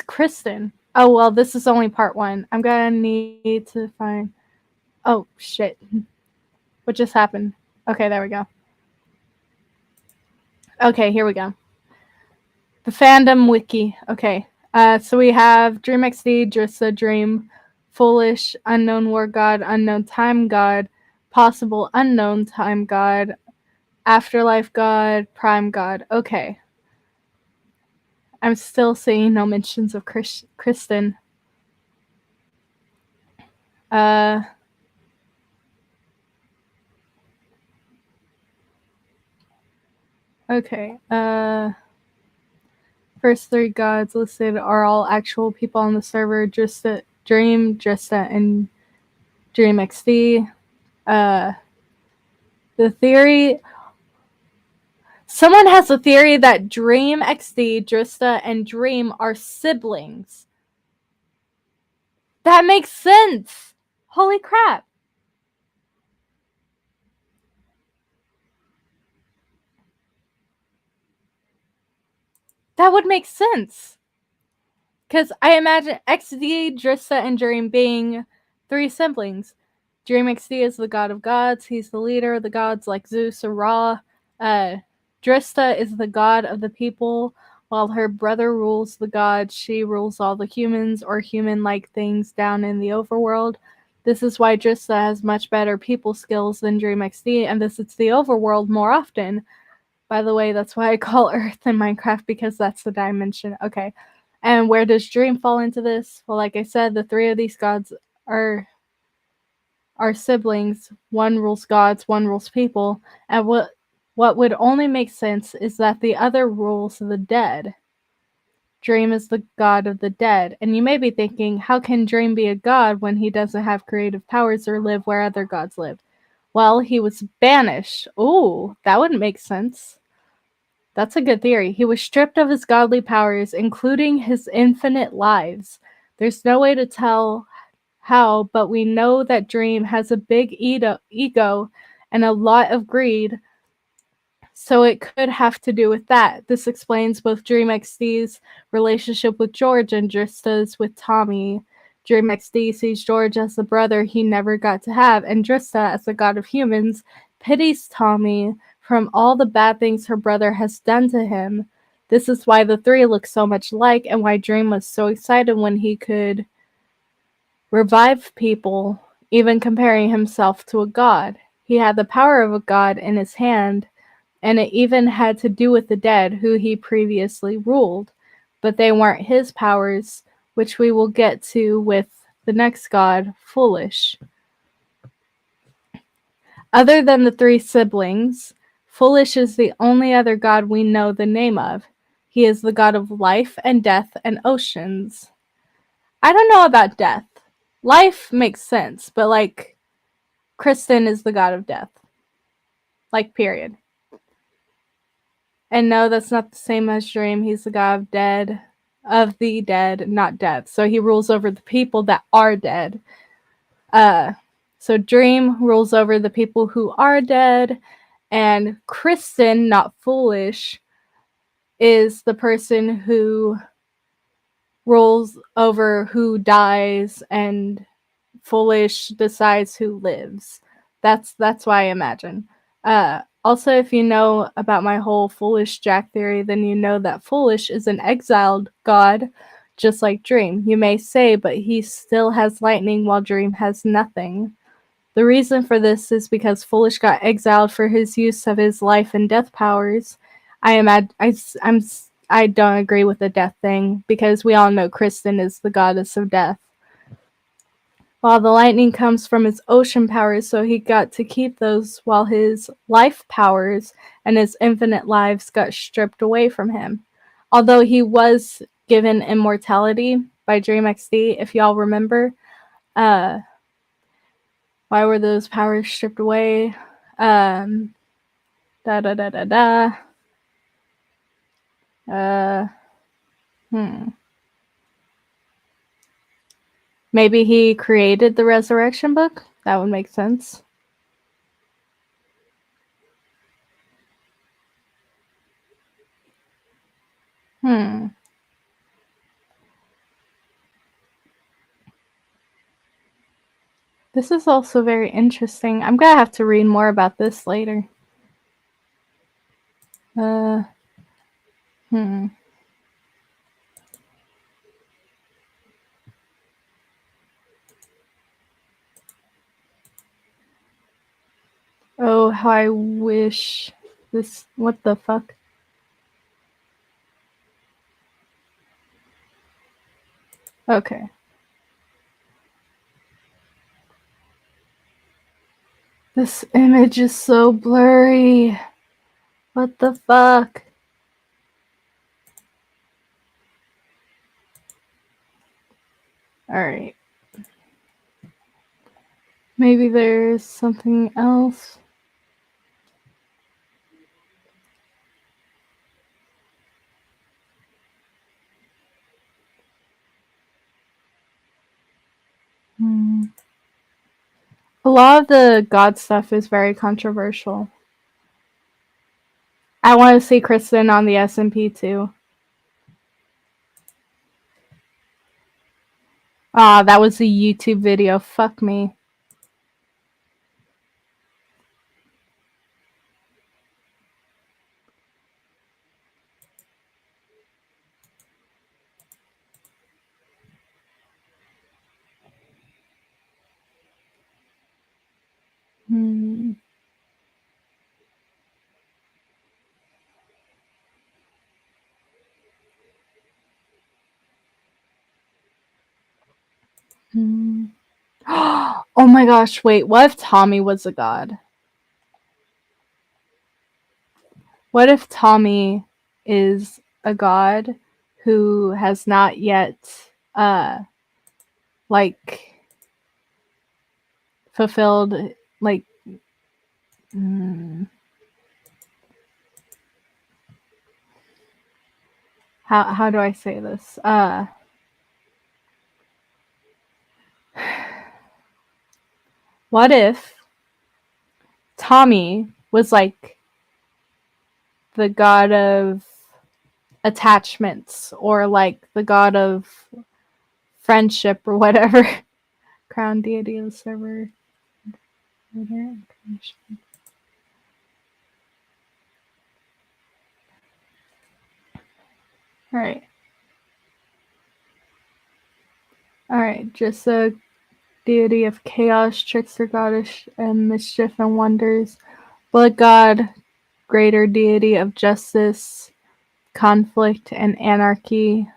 Kristen? Oh, well, this is only part 1. I'm gonna need to find... Oh, shit. What just happened? Okay, there we go. Okay, here we go. The fandom wiki. Okay. So we have Dream XD, Drissa, Dream, Foolish, Unknown War God, Unknown Time God, Possible Unknown Time God, Afterlife God, Prime God. Okay. I'm still seeing no mentions of Kristen. Okay. First 3 gods listed are all actual people on the server. Drista, Dream, Drista, and Dream XD. The theory... Someone has a theory that Dream XD, Drista, and Dream are siblings. That makes sense! Holy crap! That would make sense. Because I imagine XD, Drissa, and Dream being 3 siblings. Dream XD is the god of gods. He's the leader of the gods like Zeus or Ra. Drista is the god of the people. While her brother rules the gods, she rules all the humans or human-like things down in the overworld. This is why Drista has much better people skills than Dream XD and visits the overworld more often. By the way, that's why I call Earth in Minecraft, because that's the dimension. Okay. And where does Dream fall into this? Well, like I said, the 3 of these gods are siblings. One rules gods, one rules people. And what would only make sense is that the other rules the dead. Dream is the god of the dead. And you may be thinking, how can Dream be a god when he doesn't have creative powers or live where other gods live? Well, he was banished. Ooh, that wouldn't make sense. That's a good theory. He was stripped of his godly powers, including his infinite lives. There's no way to tell how, but we know that Dream has a big ego and a lot of greed, so it could have to do with that. This explains both Dream XD's relationship with George and Drista's with Tommy. Dream XD sees George as the brother he never got to have, and Drista, as the god of humans, pities Tommy from all the bad things her brother has done to him. This is why the 3 look so much alike, and why Dream was so excited when he could revive people, even comparing himself to a god. He had the power of a god in his hand, and it even had to do with the dead, who he previously ruled. But they weren't his powers, which we will get to with the next god, Foolish. Other than the 3 siblings, Foolish is the only other god we know the name of. He is the god of life and death and oceans. I don't know about death. Life makes sense, but like, Kristen is the god of death. Like, period. And no, that's not the same as Dream. He's the god of the dead, not death. So he rules over the people that are dead. So Dream rules over the people who are dead, and Kristen, not Foolish, is the person who rules over who dies, and Foolish decides who lives. That's why I imagine. Also, if you know about my whole Foolish Jack theory, then you know that Foolish is an exiled god, just like Dream. You may say, but he still has lightning while Dream has nothing. The reason for this is because Foolish got exiled for his use of his life and death powers. I don't agree with the death thing, because we all know Kristen is the goddess of death. While the lightning comes from his ocean powers, so he got to keep those, while his life powers and his infinite lives got stripped away from him. Although he was given immortality by Dream XD, if y'all remember. Why were those powers stripped away? Maybe he created the resurrection book? That would make sense. This is also very interesting. I'm gonna have to read more about this later. Oh, how I wish this. What the fuck? Okay. This image is so blurry. What the fuck? Alright. Maybe there's something else. A lot of the God stuff is very controversial. I want to see Kristen on the SMP too. Ah, that was a YouTube video. Fuck me. Oh my gosh, wait, what if Tommy was a god? What if Tommy is a god who has not yet like fulfilled like how do I say this? What if Tommy was like the god of attachments or like the god of friendship or whatever? Crown deity of the server. Alright. Alright, just a deity of chaos, trickster, goddess, and mischief and wonders. Blood god, greater deity of justice, conflict, and anarchy.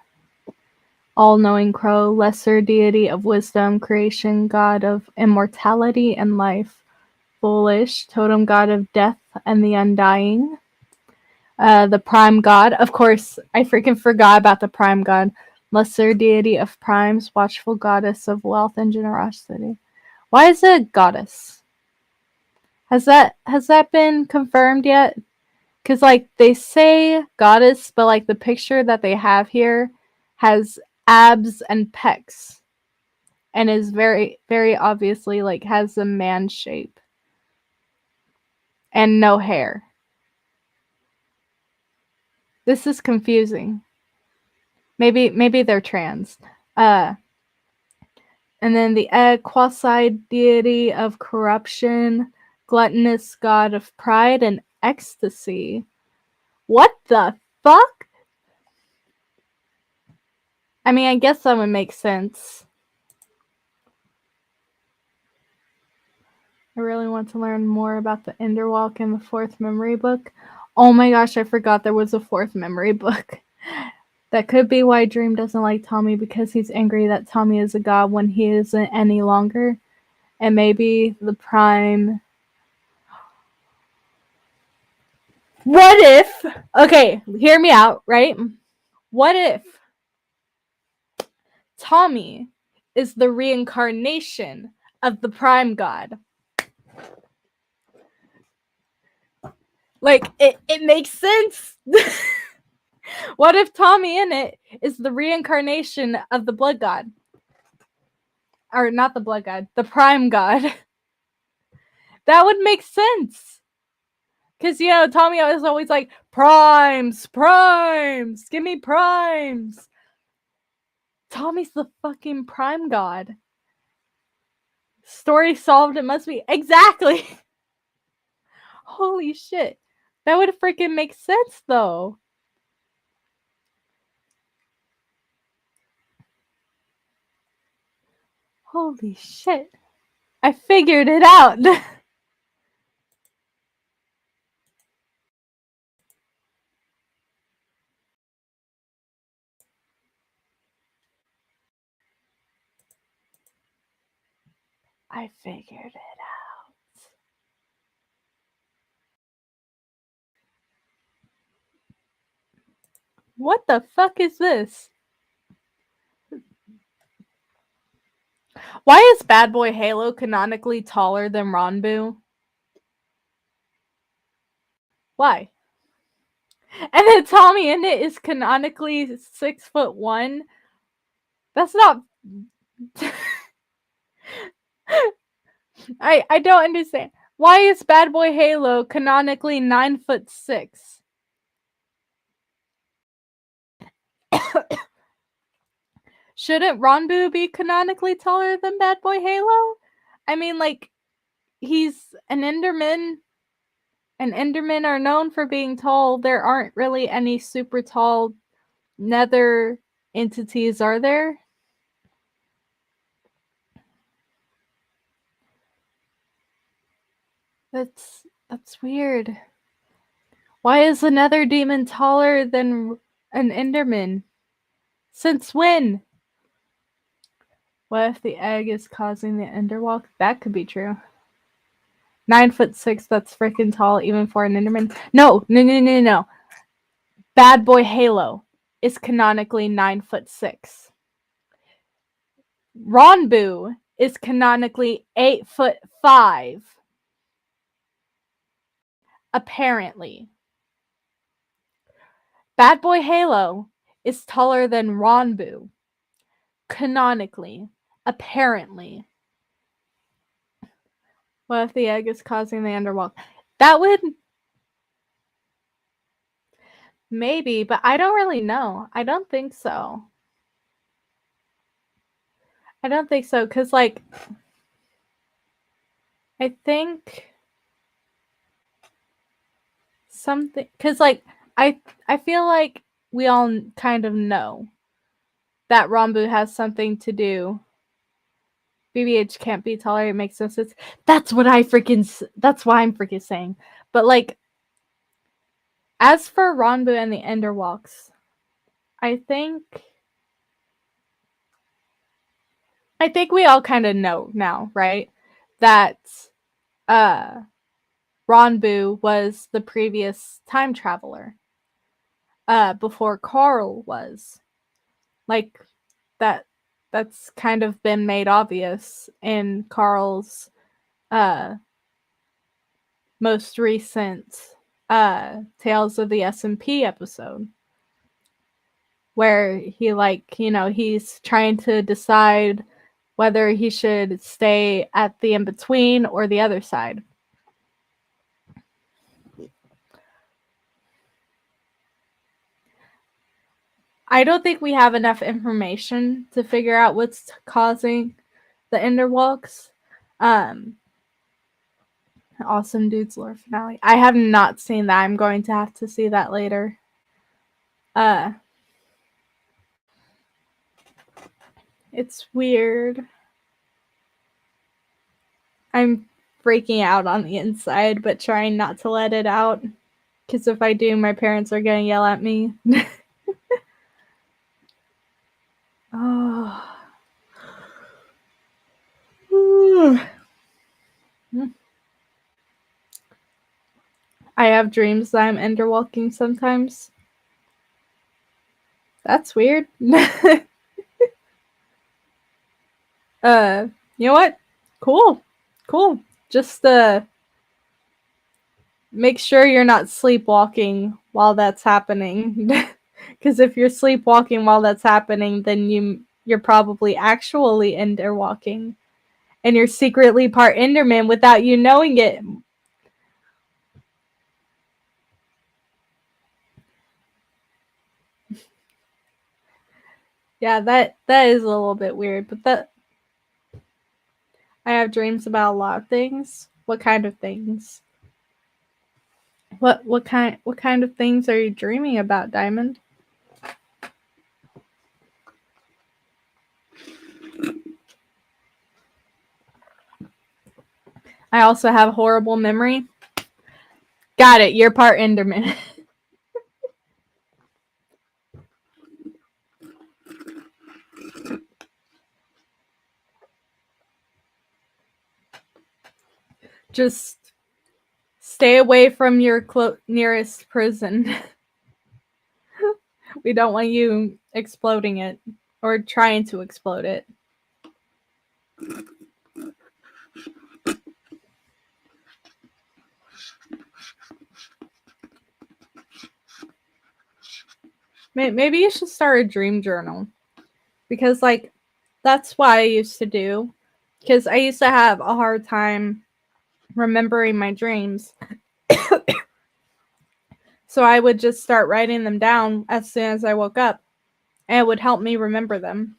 All-knowing crow, lesser deity of wisdom, creation, god of immortality and life. Foolish, totem god of death and the undying. The prime god, of course, I freaking forgot about the prime god. Lesser deity of primes, watchful goddess of wealth and generosity. Why is it a goddess? Has that been confirmed yet? Because like they say goddess, but like the picture that they have here has abs and pecs, and is very very obviously like has a man shape and no hair. This is confusing. Maybe they're trans. And then the egg, quasi deity of corruption, gluttonous god of pride and ecstasy. What the fuck? I mean, I guess that would make sense. I really want to learn more about the Enderwalk in the fourth memory book. Oh my gosh, I forgot there was a fourth memory book. That could be why Dream doesn't like Tommy, because he's angry that Tommy is a god when he isn't any longer. And maybe the prime... What if... Okay, hear me out, right? What if Tommy is the reincarnation of the prime god? Like, it makes sense. What if Tommy in it is the reincarnation of the blood god? or not the blood god, the prime god. That would make sense. Because, you know, Tommy is always like, primes, primes, give me primes. Tommy's the fucking prime god. Story solved, it must be. Exactly. Holy shit. That would freaking make sense, though. Holy shit. I figured it out. I figured it out. What the fuck is this? Why is Bad Boy Halo canonically taller than Ranbu? Why? And then Tommy in it is canonically 6'1". That's not. I don't understand. Why is Bad Boy Halo canonically 9'6"? Shouldn't Ranbu be canonically taller than Bad Boy Halo? I mean, like, he's an Enderman, and Endermen are known for being tall. There aren't really any super tall nether entities, are there? That's weird. Why is the nether demon taller than an Enderman? Since when? What if the egg is causing the Enderwalk? That could be true. 9'6", that's freaking tall even for an Enderman. No. Bad Boy Halo is canonically 9'6". Ranbu is canonically 8'5". Apparently. Bad Boy Halo is taller than Ranbu. Canonically. Apparently. What if the egg is causing the Enderwalk? That would... Maybe, but I don't really know. I don't think so. I don't think so, because, like... I think... something... Because, like, I feel like we all kind of know that Ranbu has something to do. BBH can't be taller. It makes no sense. That's what I freaking... That's why I'm freaking saying. But, like... As for Ranbu and the Enderwalks, I think we all kind of know now, right? That Ranbu was the previous time traveler before Carl was. Like, that's kind of been made obvious in Carl's most recent Tales of the SMP episode, where he, like, you know, he's trying to decide whether he should stay at the in-between or the other side. I don't think we have enough information to figure out what's causing the Enderwalks. Awesome Dudes lore finale. I have not seen that. I'm going to have to see that later. It's weird. I'm freaking out on the inside, but trying not to let it out. Because if I do, my parents are going to yell at me. Oh. I have dreams that I'm enderwalking sometimes. That's weird. You know what? Cool. Just make sure you're not sleepwalking while that's happening. Because if you're sleepwalking while that's happening, then you you're probably actually Ender walking. And you're secretly part Enderman without you knowing it. Yeah, that is a little bit weird, but that I have dreams about a lot of things. What kind of things? What kind of things are you dreaming about, Diamond? I also have a horrible memory. Got it. You're part Enderman. Just stay away from your nearest prison. We don't want you exploding it or trying to explode it. Maybe you should start a dream journal. Because, like, that's what I used to do. Because I used to have a hard time remembering my dreams. So I would just start writing them down as soon as I woke up. And it would help me remember them.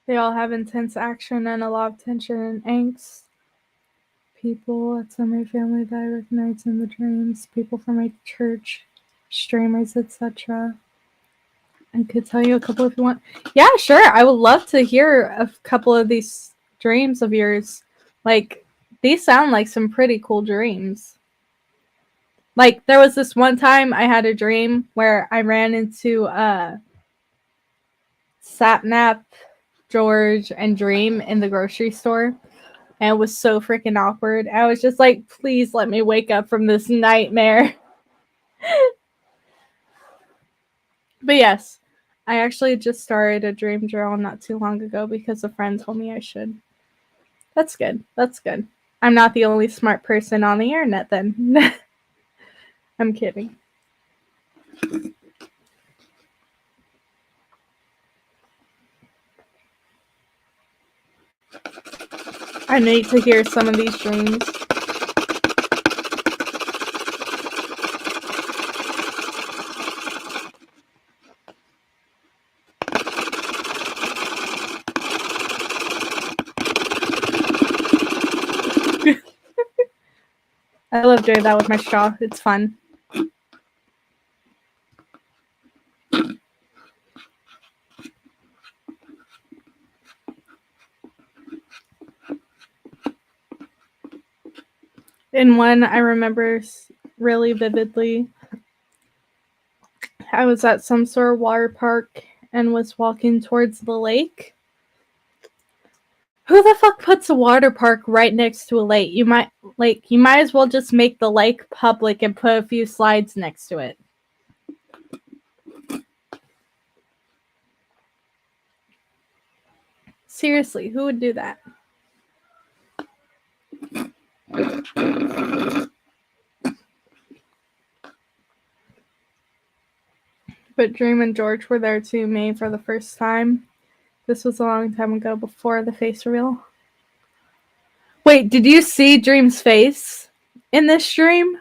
They all have intense action and a lot of tension and angst. People outside my family that I recognize in the dreams, people from my church, streamers, etc. I could tell you a couple if you want. Yeah, sure. I would love to hear a couple of these dreams of yours. Like, these sound like some pretty cool dreams. Like, there was this one time I had a dream where I ran into Sapnap, George, and Dream in the grocery store. And it was so freaking awkward. I was just like, please let me wake up from this nightmare. But yes, I actually just started a dream journal not too long ago because a friend told me I should. That's good. That's good. I'm not the only smart person on the internet then. I'm kidding. I need to hear some of these dreams. I love doing that with my straw. It's fun. In one, I remember really vividly, I was at some sort of water park and was walking towards the lake. Who the fuck puts a water park right next to a lake? You might as well just make the lake public and put a few slides next to it. Seriously, who would do that? But Dream and George were there to me for the first time. This was a long time ago before the face reveal. Wait, did you see Dream's face in this stream?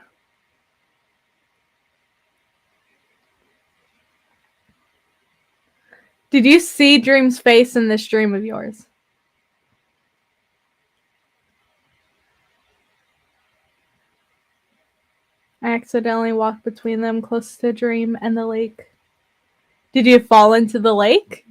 Did you see Dream's face in this dream of yours? I accidentally walked between them close to Dream and the lake. Did you fall into the lake?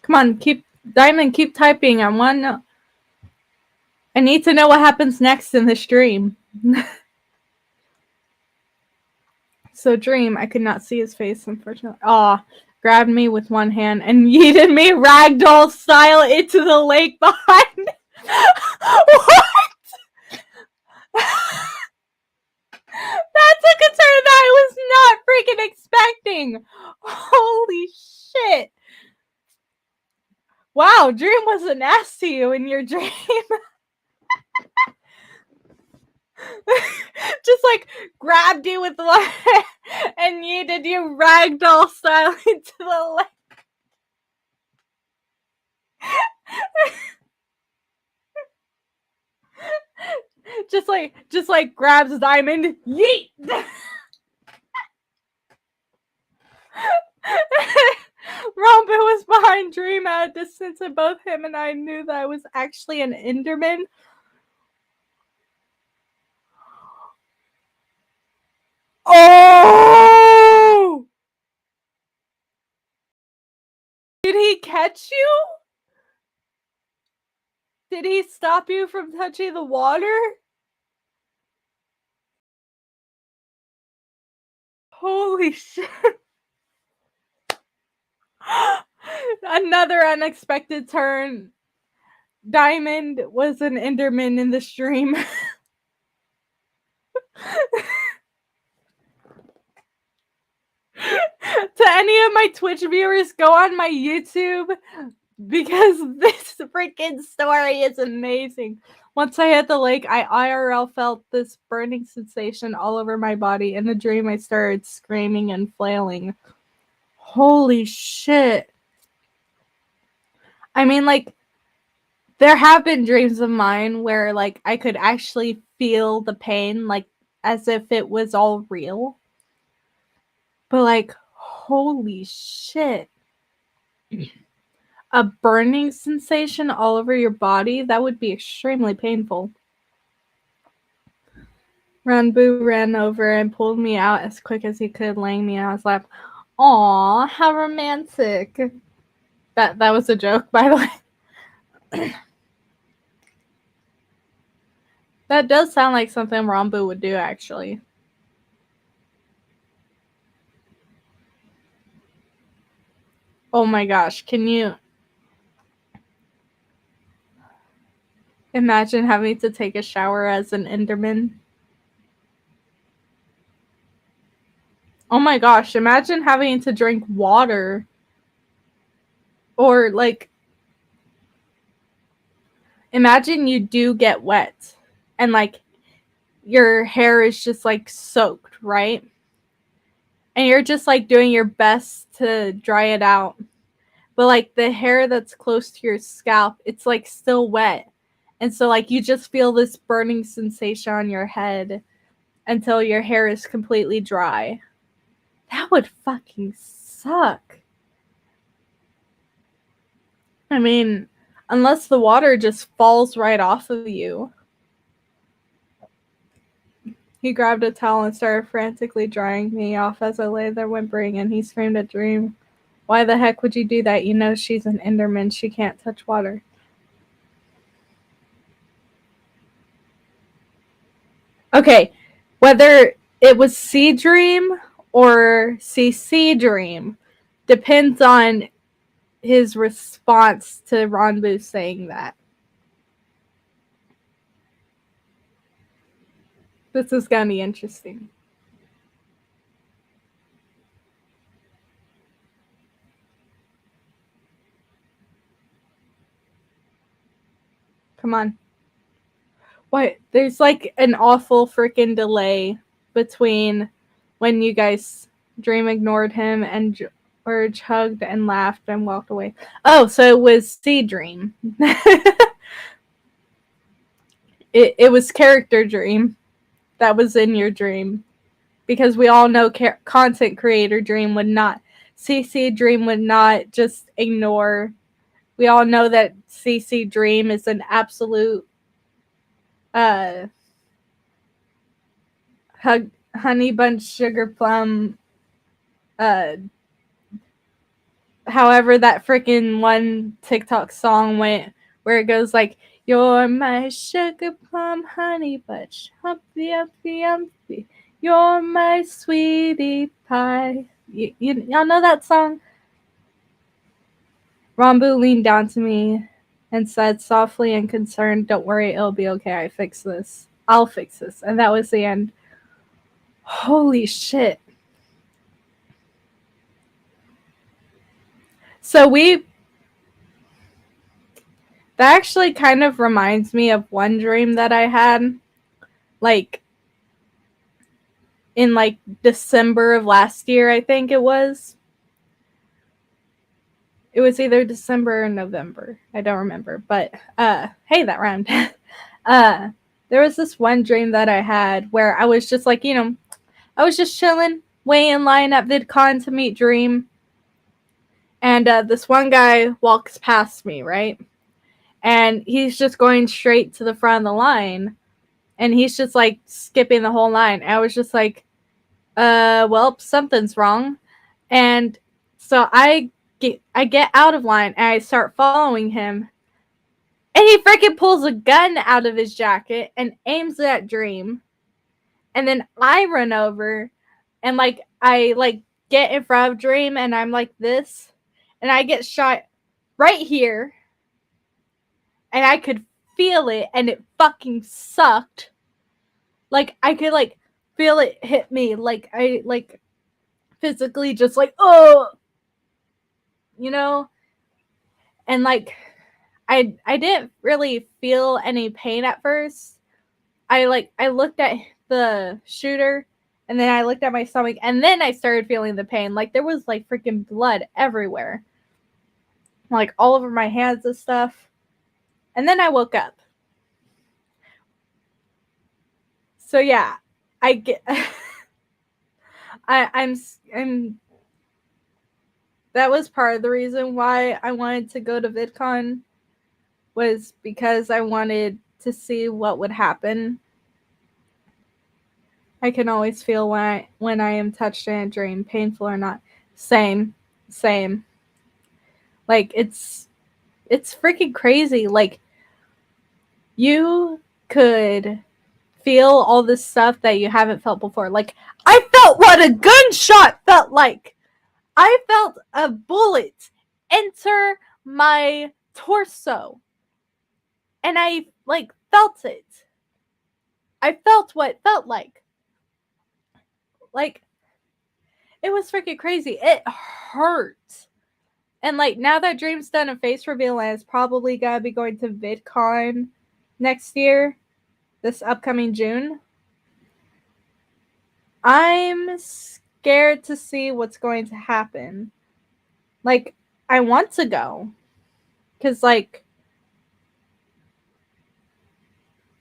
Come on, Diamond, keep typing. I need to know what happens next in this dream. So Dream, I could not see his face, unfortunately. Aw, grabbed me with one hand and yeeted me ragdoll style into the lake behind. What? That's a concern that I was not freaking expecting. Holy shit. Wow, Dream wasn't ass to you in your dream. Just like grabbed you with one and yeeted you ragdoll style into the lake. just like grabs Diamond, yeet. Rompu was behind Dream at a distance, and both him and I knew that I was actually an Enderman. Oh! Did he catch you? Did he stop you from touching the water? Holy shit. Another unexpected turn. Diamond was an Enderman in the stream. To any of my Twitch viewers, go on my YouTube because this freaking story is amazing. Once I hit the lake, I IRL felt this burning sensation all over my body. In the dream, I started screaming and flailing. Holy shit. I mean, like, there have been dreams of mine where, like, I could actually feel the pain, like, as if it was all real. But, like, holy shit. A burning sensation all over your body? That would be extremely painful. Ranboo ran over and pulled me out as quick as he could, laying me on his lap. Aw, how romantic. That was a joke, by the way. That does sound like something Ranboo would do, actually. Oh my gosh, can you imagine having to take a shower as an Enderman? Oh my gosh, imagine having to drink water. Or, like, imagine you do get wet and, like, your hair is just, like, soaked, right? And you're just, like, doing your best to dry it out. But, like, the hair that's close to your scalp, it's, like, still wet. And so, like, you just feel this burning sensation on your head until your hair is completely dry. That would fucking suck. I mean, unless the water just falls right off of you. He grabbed a towel and started frantically drying me off as I lay there whimpering, and he screamed at Dream, "Why the heck would you do that? You know she's an Enderman. She can't touch water." Okay, whether it was Sea Dream or CC Dream depends on his response to Ranboo saying that. This is gonna be interesting. Come on. What? There's like an awful freaking delay between when you guys Dream ignored him and George hugged and laughed and walked away. Oh, so it was Sea Dream. It was character Dream that was in your dream. Because we all know content creator Dream would not, CC Dream would not just ignore. We all know that CC Dream is an absolute honey bunch sugar plum however that freaking one TikTok song went, where it goes like, "You're my sugar plum honey bunch, humpy humpy humpy. You're my sweetie pie." Y'all know that song? Rambu leaned down to me and said softly and concerned, "Don't worry, it'll be okay. I fix this. I'll fix this." And that was the end. Holy shit. So that actually kind of reminds me of one dream that I had, like, in, like, December of last year, I think it was. It was either December or November. I don't remember. But, hey, that rhymed. There was this one dream that I had where I was just like, I was just chilling, waiting in line at VidCon to meet Dream. And this one guy walks past me, right? And he's just going straight to the front of the line. And he's just like skipping the whole line. I was just like, well, something's wrong. And so I get out of line and I start following him. And he freaking pulls a gun out of his jacket and aims it at Dream. And then I run over and like I like get in front of Dream and I'm like this. And I get shot right here. And I could feel it and it fucking sucked. Like I could like feel it hit me. Like I like physically just like, oh, and like I didn't really feel any pain at first. I looked at the shooter and then I looked at my stomach and then I started feeling the pain. Like there was like freaking blood everywhere. Like all over my hands and stuff. And then I woke up. So yeah, I get I'm that was part of the reason why I wanted to go to VidCon, was because I wanted to see what would happen. I can always feel when I am touched in a dream, painful or not. Same. Like it's freaking crazy. Like you could feel all this stuff that you haven't felt before. Like I felt what a gunshot felt like. I felt a bullet enter my torso. And I like felt it. I felt what it felt like. Like it was freaking crazy. It hurt. And like now that Dream's done a face reveal and is probably gonna be going to VidCon next year, this upcoming June, I'm scared to see what's going to happen. Like, I want to go. Because, like,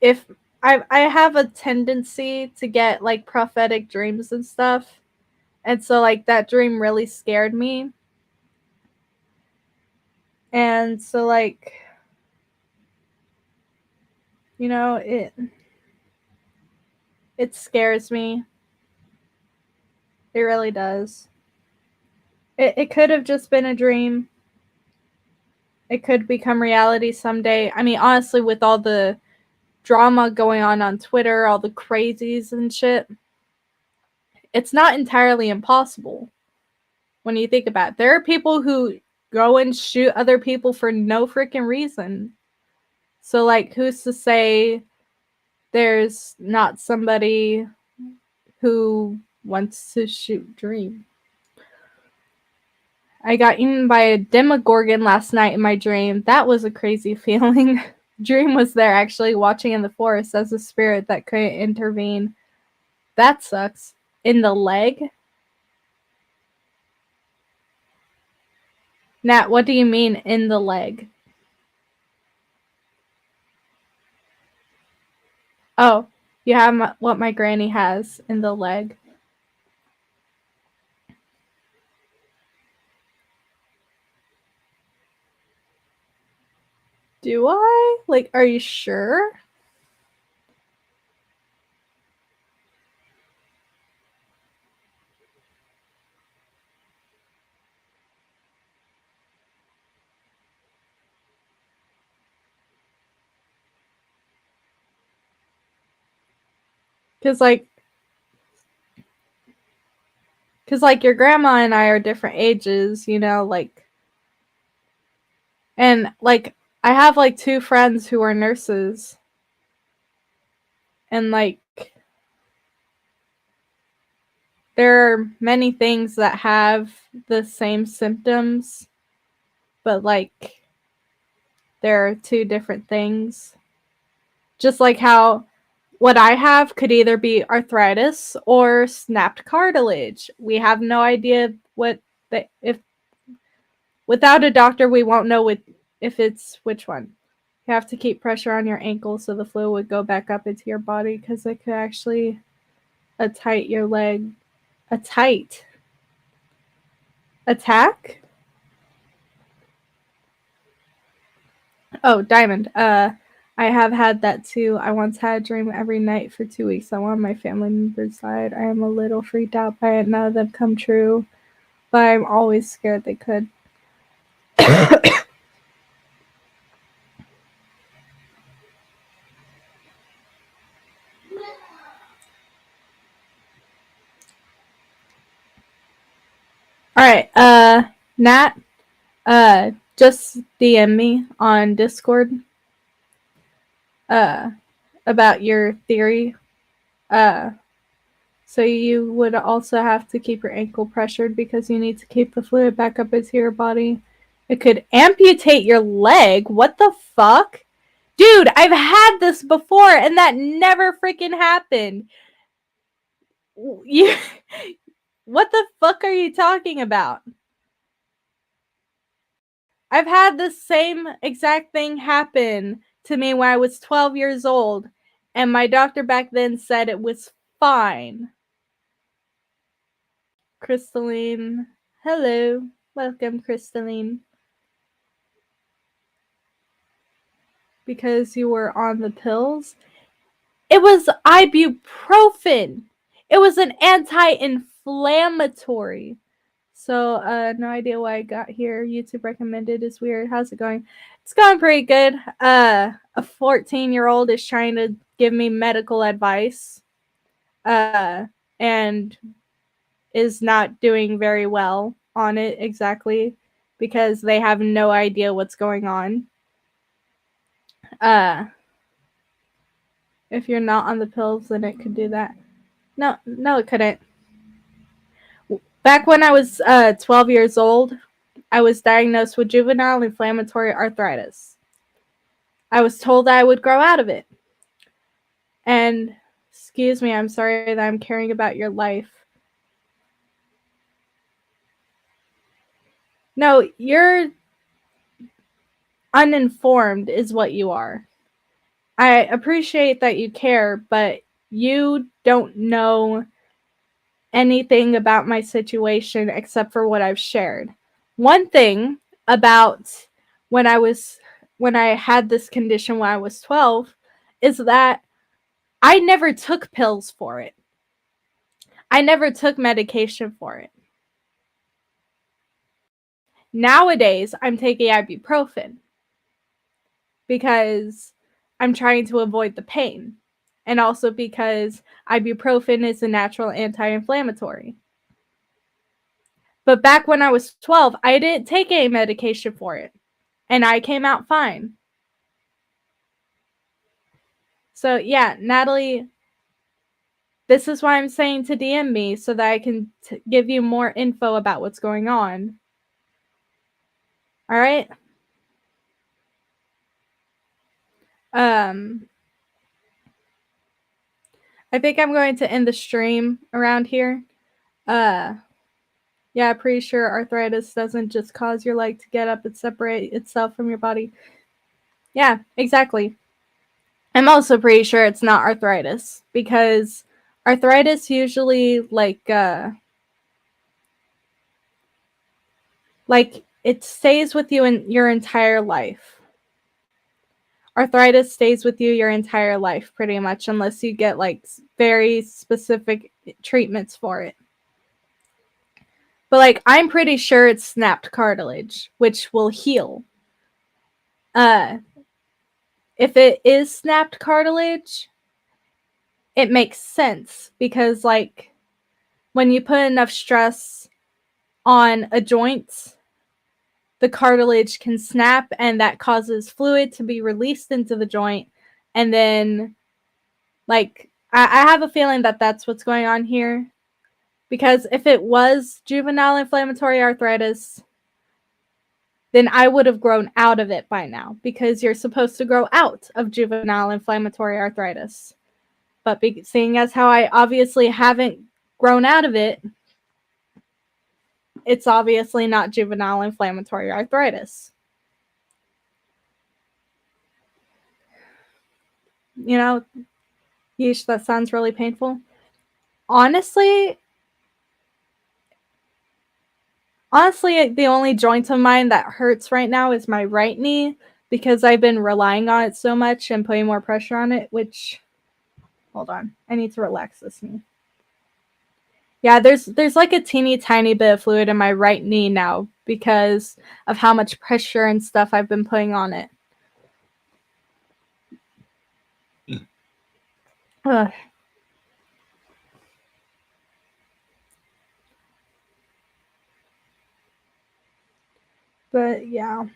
if I have a tendency to get, like, prophetic dreams and stuff. And so, like, that dream really scared me. And so, like, it scares me. It really does. It could have just been a dream. It could become reality someday. I mean, honestly, with all the drama going on Twitter, all the crazies and shit, it's not entirely impossible when you think about it. There are people who go and shoot other people for no freaking reason. So, like, who's to say there's not somebody who wants to shoot Dream? I got eaten by a Demogorgon last night in my dream. That was a crazy feeling. Dream was there actually watching in the forest as a spirit that couldn't intervene. That sucks. In the leg? Nat, what do you mean in the leg? Oh, you have what my granny has in the leg. Do I? Like, are you sure? Cause like your grandma and I are different ages, you know, like, and like I have like 2 friends who are nurses, and like there are many things that have the same symptoms, but like there are 2 different things. Just like how what I have could either be arthritis or snapped cartilage. We have no idea if without a doctor we won't know if it's which one. You have to keep pressure on your ankle so the fluid would go back up into your body because it could actually tight your leg. A tight attack? Oh, Diamond. I have had that too. I once had a dream every night for 2 weeks that one of my family members died. I am a little freaked out by it. None of them come true, but I'm always scared they could. Alright, Nat, just DM me on Discord, about your theory. So you would also have to keep your ankle pressured because you need to keep the fluid back up into your body. It could amputate your leg. What the fuck? Dude, I've had this before and that never freaking happened. You, what the fuck are you talking about? I've had the same exact thing happen to me when I was 12 years old, and my doctor back then said it was fine. Crystalline. Hello. Welcome, Crystalline. Because you were on the pills? It was ibuprofen. It was an anti-inflammatory. So, no idea why I got here. YouTube recommended is weird. How's it going? It's going pretty good. A 14-year-old is trying to give me medical advice. And is not doing very well on it exactly because they have no idea what's going on. If you're not on the pills, then it could do that. No, it couldn't. Back when I was 12 years old, I was diagnosed with juvenile inflammatory arthritis. I was told I would grow out of it. And, excuse me, I'm sorry that I'm caring about your life. No, you're uninformed is what you are. I appreciate that you care, but you don't know anything about my situation except for what I've shared. One thing about when I had this condition when I was 12 is that I never took pills for it. I never took medication for it. Nowadays, I'm taking ibuprofen because I'm trying to avoid the pain, and also because ibuprofen is a natural anti-inflammatory. But back when I was 12, I didn't take any medication for it, and I came out fine. So yeah, Natalie, this is why I'm saying to DM me so that I can give you more info about what's going on. All right? I think I'm going to end the stream around here. Yeah, pretty sure arthritis doesn't just cause your leg to get up and separate itself from your body. Yeah, exactly. I'm also pretty sure it's not arthritis because arthritis usually like it stays with you in your entire life. Arthritis stays with you your entire life pretty much unless you get like very specific treatments for it. But like I'm pretty sure it's snapped cartilage, which will heal. If it is snapped cartilage, it makes sense because, like, when you put enough stress on a joint, the cartilage can snap, and that causes fluid to be released into the joint. And then, like, I have a feeling that that's what's going on here. Because if it was juvenile inflammatory arthritis, then I would have grown out of it by now. Because you're supposed to grow out of juvenile inflammatory arthritis. But seeing as how I obviously haven't grown out of it, it's obviously not juvenile inflammatory arthritis. You know, yeesh, that sounds really painful. Honestly, the only joint of mine that hurts right now is my right knee because I've been relying on it so much and putting more pressure on it, which, hold on, I need to relax this knee. Yeah, there's like a teeny tiny bit of fluid in my right knee now because of how much pressure and stuff I've been putting on it. Ugh. But yeah.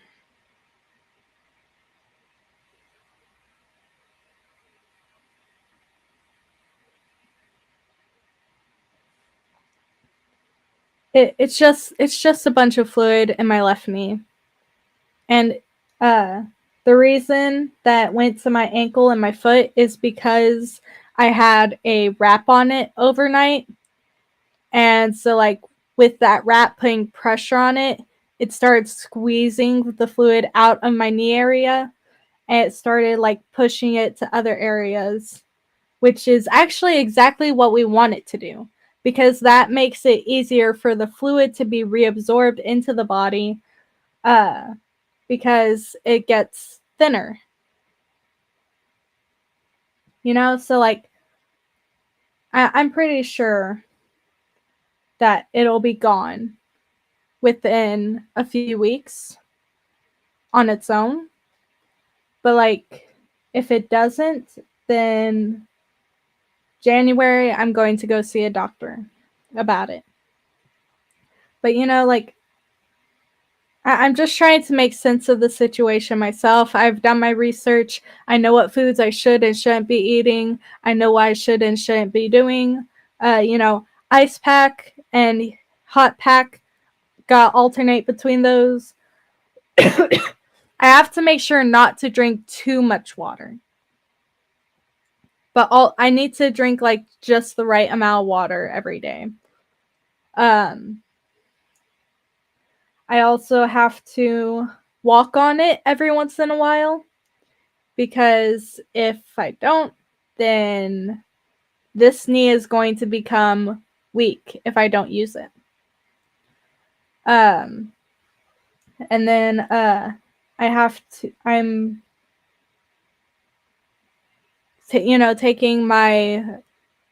It's just a bunch of fluid in my left knee. And the reason that went to my ankle and my foot is because I had a wrap on it overnight. And so, like, with that wrap putting pressure on it, it started squeezing the fluid out of my knee area. And it started, like, pushing it to other areas, which is actually exactly what we want it to do. Because that makes it easier for the fluid to be reabsorbed into the body. Because it gets thinner. You know, so like I'm pretty sure that it'll be gone within a few weeks on its own. But like if it doesn't, then January I'm going to go see a doctor about it. But you know, like I'm just trying to make sense of the situation myself. I've done my research. I know what foods I should and shouldn't be eating. I know what I should and shouldn't be doing. You know, ice pack and hot pack, got alternate between those. I have to make sure not to drink too much water. But I need to drink like just the right amount of water every day. I also have to walk on it every once in a while because if I don't, then this knee is going to become weak if I don't use it. And then I'm taking my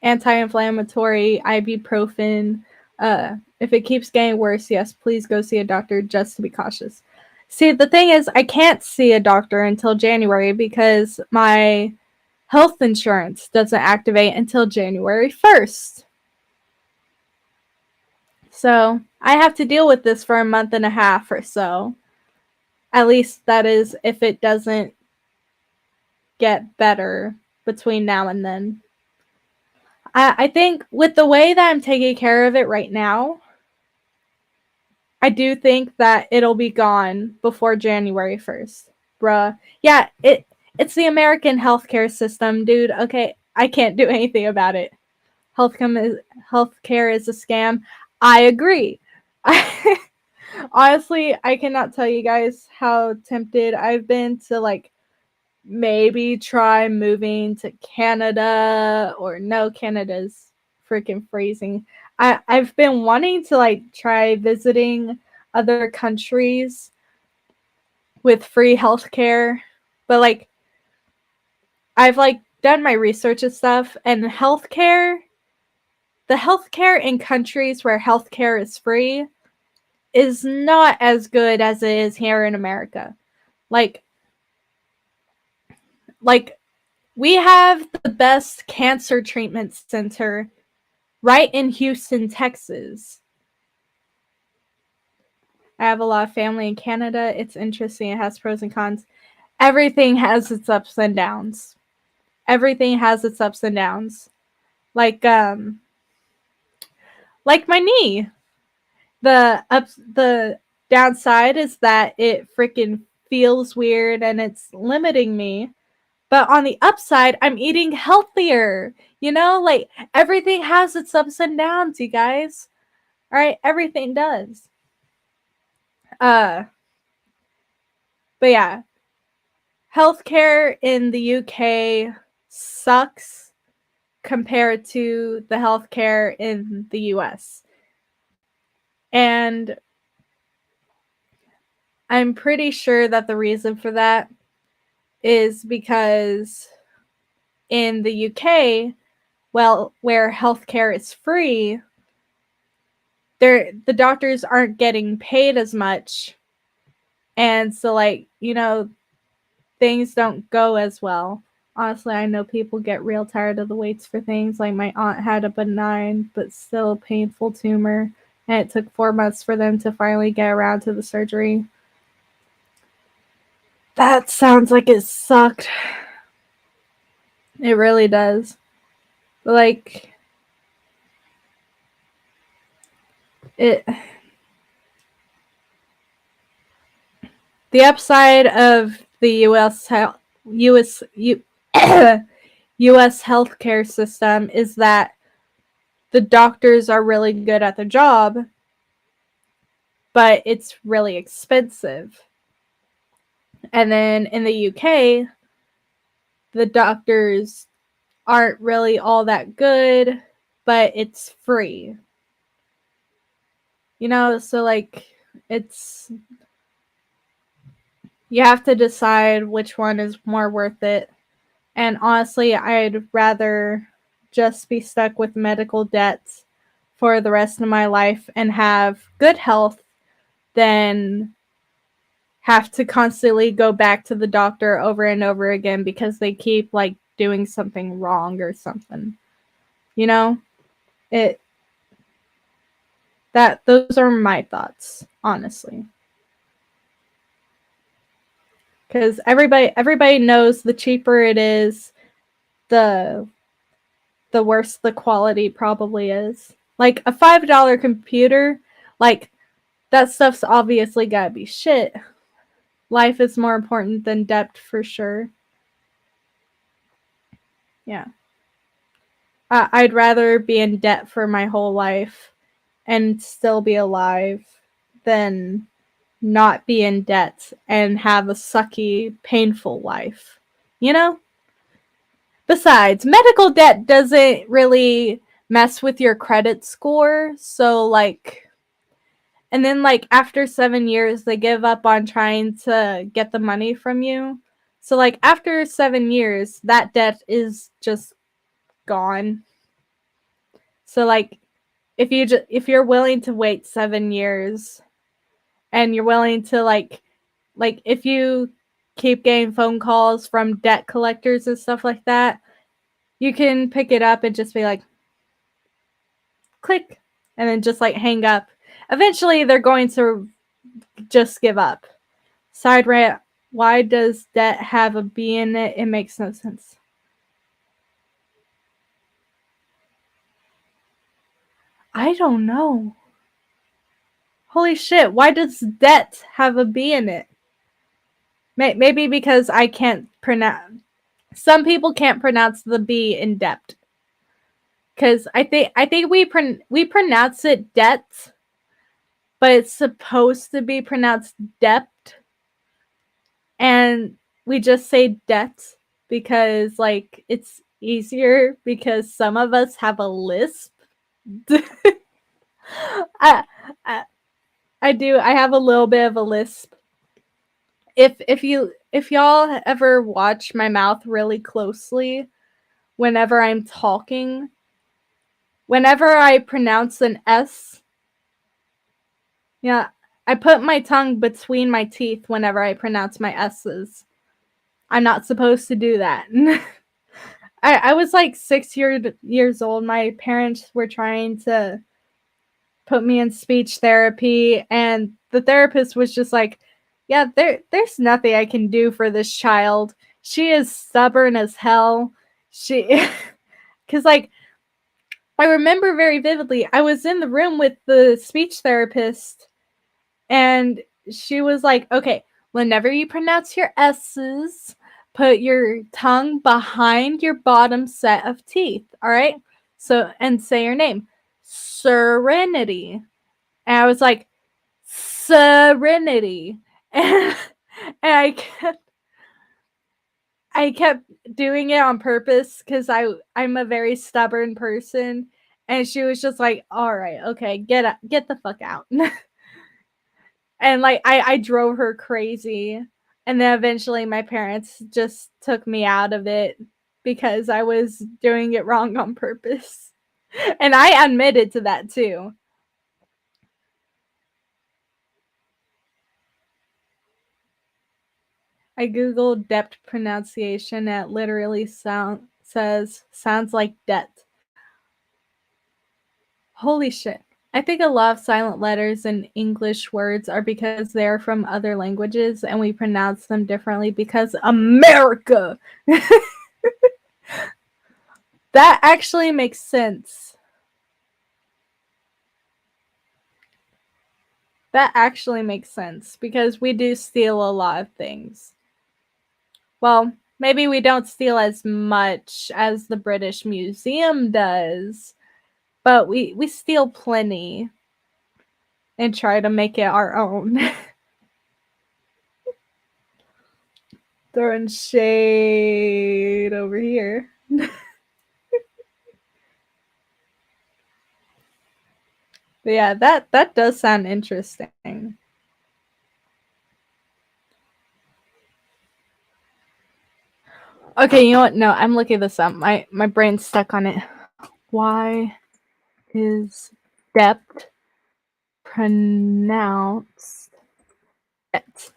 anti-inflammatory ibuprofen. If it keeps getting worse, yes, please go see a doctor just to be cautious. See, the thing is, I can't see a doctor until January because my health insurance doesn't activate until January 1st. So I have to deal with this for a month and a half or so. At least that is if it doesn't get better between now and then. I think with the way that I'm taking care of it right now, I do think that it'll be gone before January 1st. Bruh. Yeah, it's the American healthcare system, dude. Okay, I can't do anything about it. Healthcare is a scam. I agree. Honestly, I cannot tell you guys how tempted I've been to like maybe try moving to Canada, or no, Canada's freaking freezing. I've been wanting to like try visiting other countries with free healthcare, but like I've like done my research and stuff, and the healthcare in countries where healthcare is free is not as good as it is here in America. Like We have the best cancer treatment center right in Houston, Texas. I have a lot of family in Canada. It's interesting. It has pros and cons. Everything has its ups and downs. Everything has its ups and downs. Like my knee. The downside is that it freaking feels weird and it's limiting me. But on the upside, I'm eating healthier. You know, like everything has its ups and downs, you guys. All right, everything does. But yeah, healthcare in the UK sucks compared to the healthcare in the US. And I'm pretty sure that the reason for that is because in the UK, well, where healthcare is free, the doctors aren't getting paid as much. And so, like, you know, things don't go as well. Honestly, I know people get real tired of the waits for things. Like, my aunt had a benign but still painful tumor, and it took 4 months for them to finally get around to the surgery. That sounds like it sucked. It really does. Like, it. The upside of the U.S. U.S. healthcare system is that the doctors are really good at their job, but it's really expensive. And then in the UK, the doctors aren't really all that good, but it's free. You know, so like it's you have to decide which one is more worth it. And honestly, I'd rather just be stuck with medical debts for the rest of my life and have good health than have to constantly go back to the doctor over and over again because they keep like doing something wrong or something. You know? Those are my thoughts, honestly. Because everybody knows the cheaper it is, the worse the quality probably is. Like a $5 computer, like that stuff's obviously gotta be shit. Life is more important than debt for sure. Yeah. I'd rather be in debt for my whole life and still be alive than not be in debt and have a sucky, painful life. You know? Besides, medical debt doesn't really mess with your credit score. So, like, and then, like, after 7 years, they give up on trying to get the money from you. So, like, after 7 years, that debt is just gone. So, like, if you're willing to wait 7 years and you're willing to, like, if you keep getting phone calls from debt collectors and stuff like that, you can pick it up and just be like, click, and then just like hang up. Eventually, they're going to just give up. Side rant, why does debt have a B in it? It makes no sense. I don't know. Holy shit, why does debt have a B in it? Maybe because I can't pronounce. Some people can't pronounce the B in debt. Because I think we pronounce it debt, but it's supposed to be pronounced debt, and we just say debt because like it's easier because some of us have a lisp. I, I I do. I have a little bit of a lisp. If y'all ever watch my mouth really closely whenever I'm talking, whenever I pronounce an S, yeah, I put my tongue between my teeth whenever I pronounce my S's. I'm not supposed to do that. I was like 6 years old. My parents were trying to put me in speech therapy, and the therapist was just like, yeah, there's nothing I can do for this child. She is stubborn as hell. She cuz like I remember very vividly, I was in the room with the speech therapist, and she was like, okay, whenever you pronounce your S's, put your tongue behind your bottom set of teeth. All right. So, and say your name, Serenity. And I was like, Serenity. And I kept doing it on purpose because I'm a very stubborn person. And she was just like, all right, okay, get the fuck out. And like I drove her crazy, and then eventually my parents just took me out of it because I was doing it wrong on purpose. And I admitted to that too. I googled depth pronunciation, and it literally sounds like debt. Holy shit. I think a lot of silent letters in English words are because they're from other languages and we pronounce them differently because America. That actually makes sense. That actually makes sense because we do steal a lot of things. Well, maybe we don't steal as much as the British Museum does, but we steal plenty and try to make it our own. Throwing shade over here. But yeah, that does sound interesting. Okay, you know what? No, I'm looking this up. My brain's stuck on it. Why is depth pronounced debt?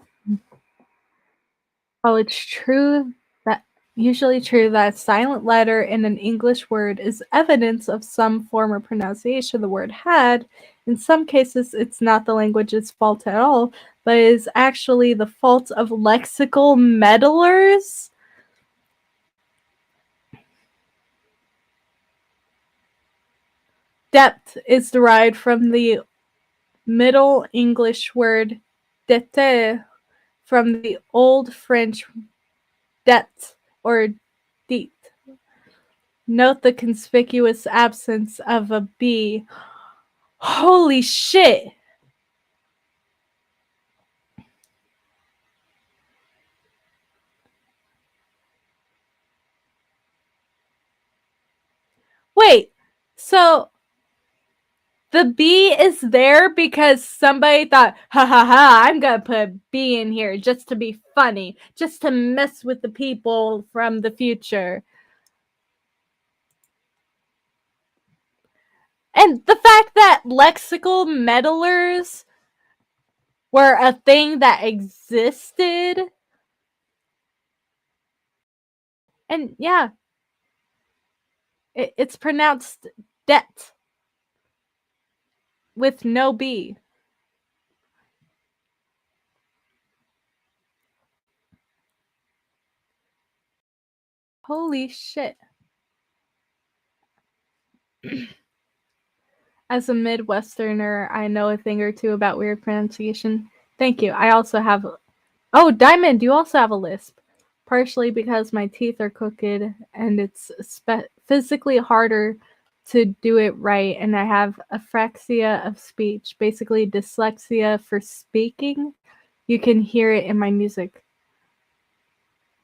Oh, it's usually true that a silent letter in an English word is evidence of some form of pronunciation the word had. In some cases, it's not the language's fault at all, but is actually the fault of lexical meddlers. Depth is derived from the Middle English word dete, from the Old French det or dit. Note the conspicuous absence of a B. Holy shit! Wait, so the B is there because somebody thought, ha ha ha, I'm gonna put a B in here just to be funny, just to mess with the people from the future. And the fact that lexical meddlers were a thing that existed. And yeah, it's pronounced debt with no B. Holy shit. As a Midwesterner, I know a thing or two about weird pronunciation. Thank you. I also have... Oh, Diamond, you also have a lisp. Partially because my teeth are crooked and it's physically harder to do it right, and I have apraxia of speech, basically dyslexia for speaking. You can hear it in my music.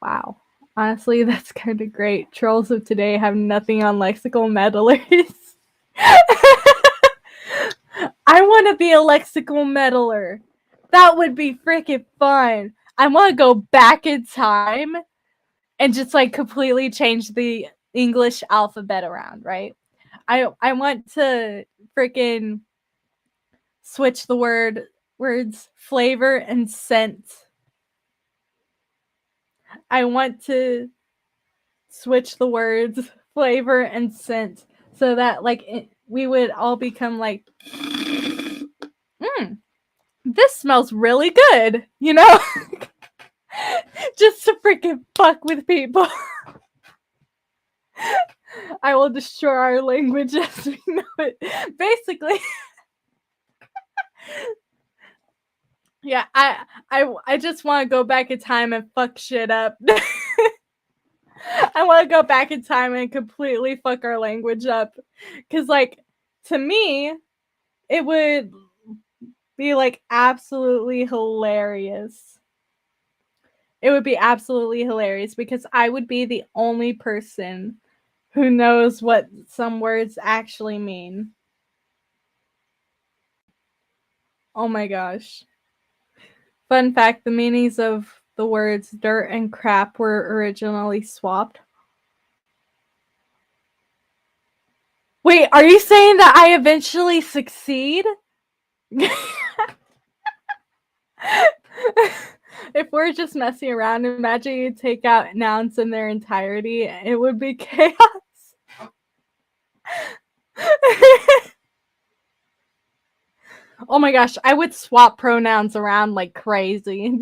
Wow. Honestly, that's kind of great. Trolls of today have nothing on lexical meddlers. I want to be a lexical meddler. That would be freaking fun. I want to go back in time and just like completely change the English alphabet around, right? I want to freaking switch the words flavor and scent. I want to switch the words flavor and scent so that like we would all become like, this smells really good, you know? Just to freaking fuck with people. I will destroy our language as we know it. Basically. Yeah, I just want to go back in time and fuck shit up. I want to go back in time and completely fuck our language up. Because, like, to me, it would be, like, absolutely hilarious. It would be absolutely hilarious because I would be the only person who knows what some words actually mean. Oh my gosh. Fun fact, the meanings of the words dirt and crap were originally swapped. Wait, are you saying that I eventually succeed? If we're just messing around, imagine you take out nouns in their entirety, it would be chaos. Oh my gosh, I would swap pronouns around like crazy.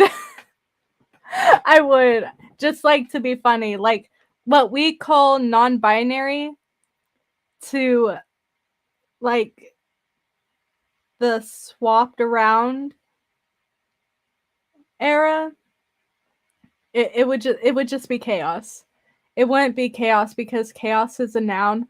I would, just like to be funny, like what we call non-binary to like the swapped around era. It would just be chaos. It wouldn't be chaos because chaos is a noun.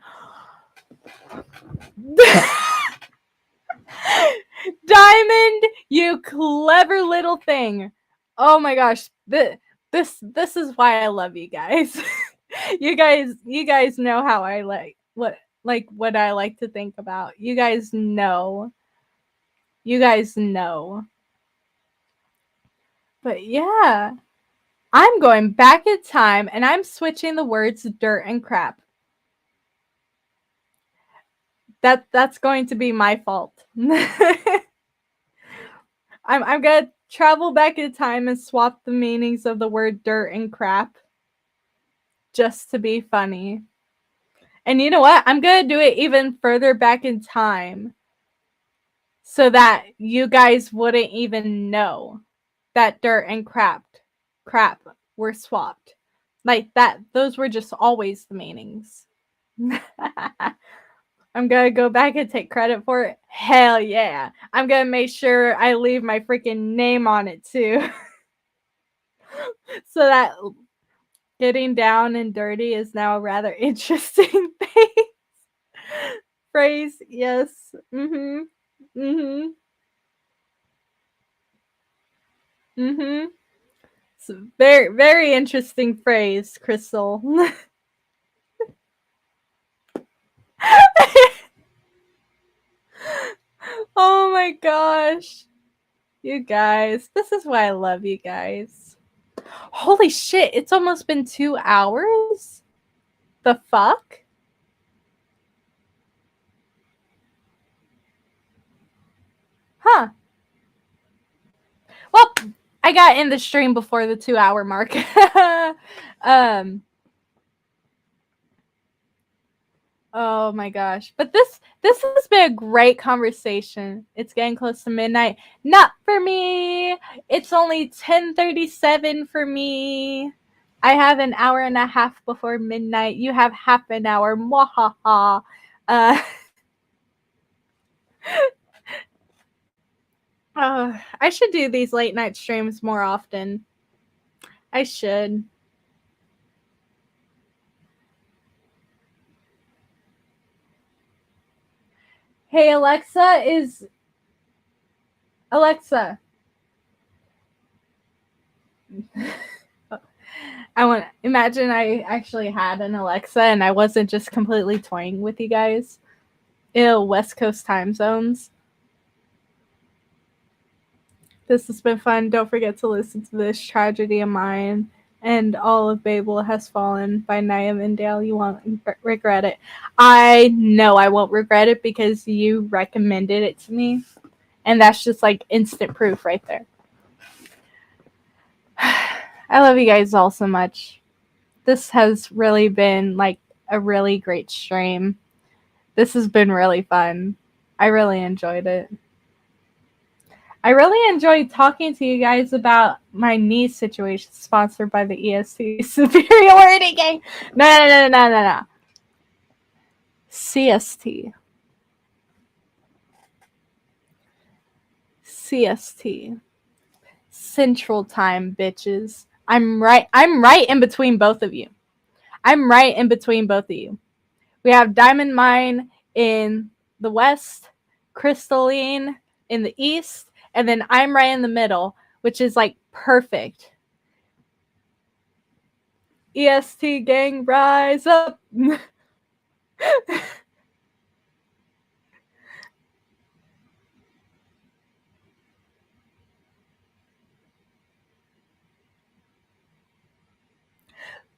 Diamond, you clever little thing. Oh my gosh. This is why I love you guys. You guys know how I what I like to think about. You guys know. You guys know. But yeah. I'm going back in time and I'm switching the words dirt and crap. That's going to be my fault. I'm gonna travel back in time and swap the meanings of the word dirt and crap just to be funny. And you know what? I'm gonna do it even further back in time so that you guys wouldn't even know that dirt and crap were swapped. Like that, those were just always the meanings. I'm gonna go back and take credit for it. Hell yeah. I'm gonna make sure I leave my freaking name on it too. So that getting down and dirty is now a rather interesting phrase. Yes. Mm-hmm. Mm-hmm. Mm-hmm. It's a very, very interesting phrase, Crystal. Oh my gosh. You guys. This is why I love you guys. Holy shit, it's almost been 2 hours? The fuck? Huh. Well, I got in the stream before the 2 hour mark. Oh my gosh. But this has been a great conversation. It's getting close to midnight. Not for me. It's only 10:37 for me. I have an hour and a half before midnight. You have half an hour. Mwahaha. I should do these late night streams more often. I should. Hey, Alexa. Imagine I actually had an Alexa and I wasn't just completely toying with you guys. Ew, West Coast time zones. This has been fun. Don't forget to listen to This Tragedy of Mine and All of Babel Has Fallen by Nia Mindale. You won't regret it. I know I won't regret it because you recommended it to me. And that's just like instant proof right there. I love you guys all so much. this has really been like a really great stream. This has been really fun. I really enjoyed it. I really enjoyed talking to you guys about my knee situation, sponsored by the ESC Superiority Gang. No. CST. Central Time, bitches. I'm right in between both of you. We have Diamond Mine in the west, Crystalline in the east, and then I'm right in the middle, which is like perfect. EST gang, rise up.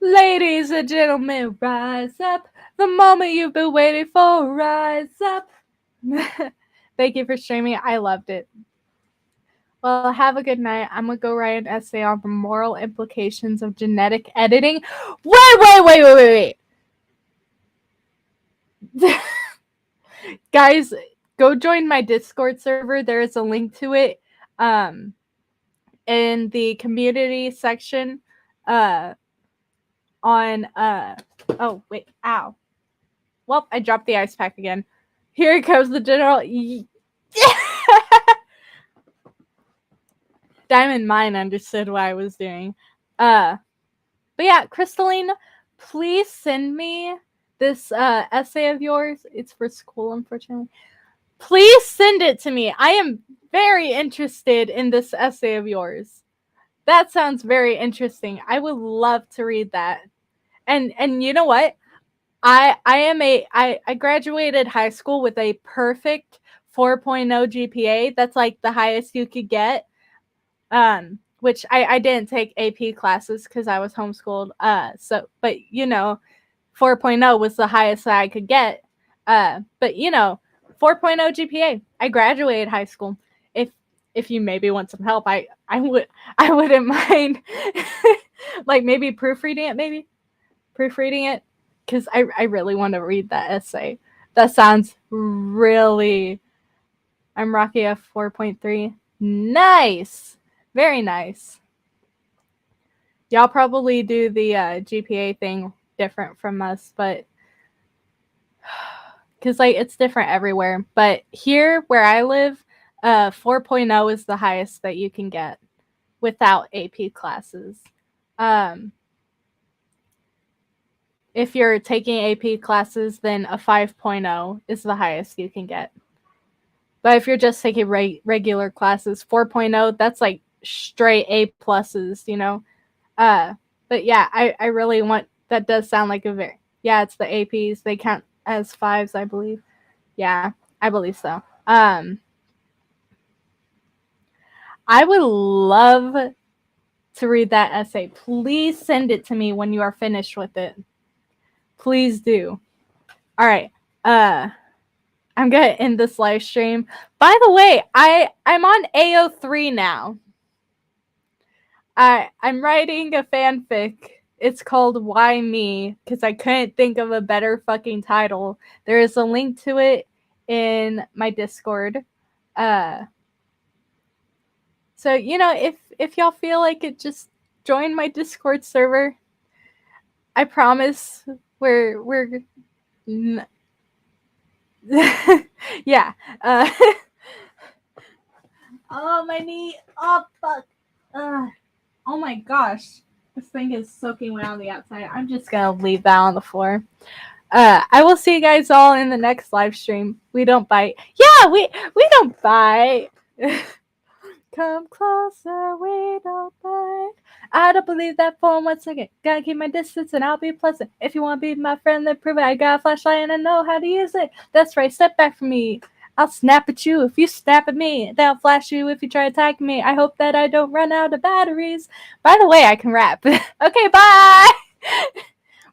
Ladies and gentlemen, rise up. The moment you've been waiting for, rise up. Thank you for streaming. I loved it. Well, have a good night. I'm going to go write an essay on the moral implications of genetic editing. Wait. Guys, go join my Discord server. There is a link to it in the community section on oh wait, ow. Well, I dropped the ice pack again. Here comes the general. Diamond Mine understood what I was doing. But yeah, Crystalline, please send me this essay of yours. It's for school, unfortunately. Please send it to me. I am very interested in this essay of yours. That sounds very interesting. I would love to read that. And you know what? I graduated high school with a perfect 4.0 GPA. That's like the highest you could get. Which I didn't take AP classes because I was homeschooled. But you know, 4.0 was the highest that I could get. But you know, 4.0 GPA. I graduated high school. If you maybe want some help, I wouldn't mind like maybe proofreading it because I really want to read that essay. That sounds really. I'm Rocky F 4.3. Nice. Very nice. Y'all probably do the GPA thing different from us, but because like it's different everywhere. But here where I live, 4.0 is the highest that you can get without AP classes. If you're taking AP classes, then a 5.0 is the highest you can get. But if you're just taking regular classes, 4.0, that's like straight A pluses, you know? But yeah, I really want, that does sound like a very, yeah, it's the APs. They count as fives, I believe. Yeah, I believe so. I would love to read that essay. Please send it to me when you are finished with it. Please do. All right. I'm gonna end this live stream. By the way, I'm on AO3 now. I'm writing a fanfic. It's called Why Me, because I couldn't think of a better fucking title. There is a link to it in my Discord. So you know, if y'all feel like it, just join my Discord server. I promise we're yeah. Oh, my knee. Oh, fuck. Oh my gosh. This thing is soaking wet on the outside. I'm just going to leave that on the floor. I will see you guys all in the next live stream. We don't bite. Yeah, we don't bite. Come closer, we don't bite. I don't believe that for 1 second. Gotta keep my distance and I'll be pleasant. If you want to be my friend, then prove it. I got a flashlight and I know how to use it. That's right, step back from me. I'll snap at you if you snap at me. Then I'll flash you if you try to attack me. I hope that I don't run out of batteries. By the way, I can rap. Okay, bye!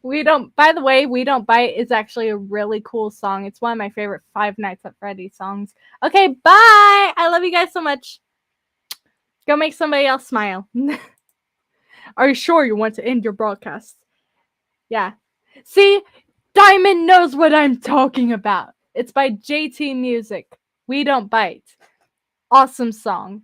We Don't Bite is actually a really cool song. It's one of my favorite Five Nights at Freddy's songs. Okay, bye! I love you guys so much. Go make somebody else smile. Are you sure you want to end your broadcast? Yeah. See, Diamond knows what I'm talking about. It's by JT Music. We Don't Bite. Awesome song.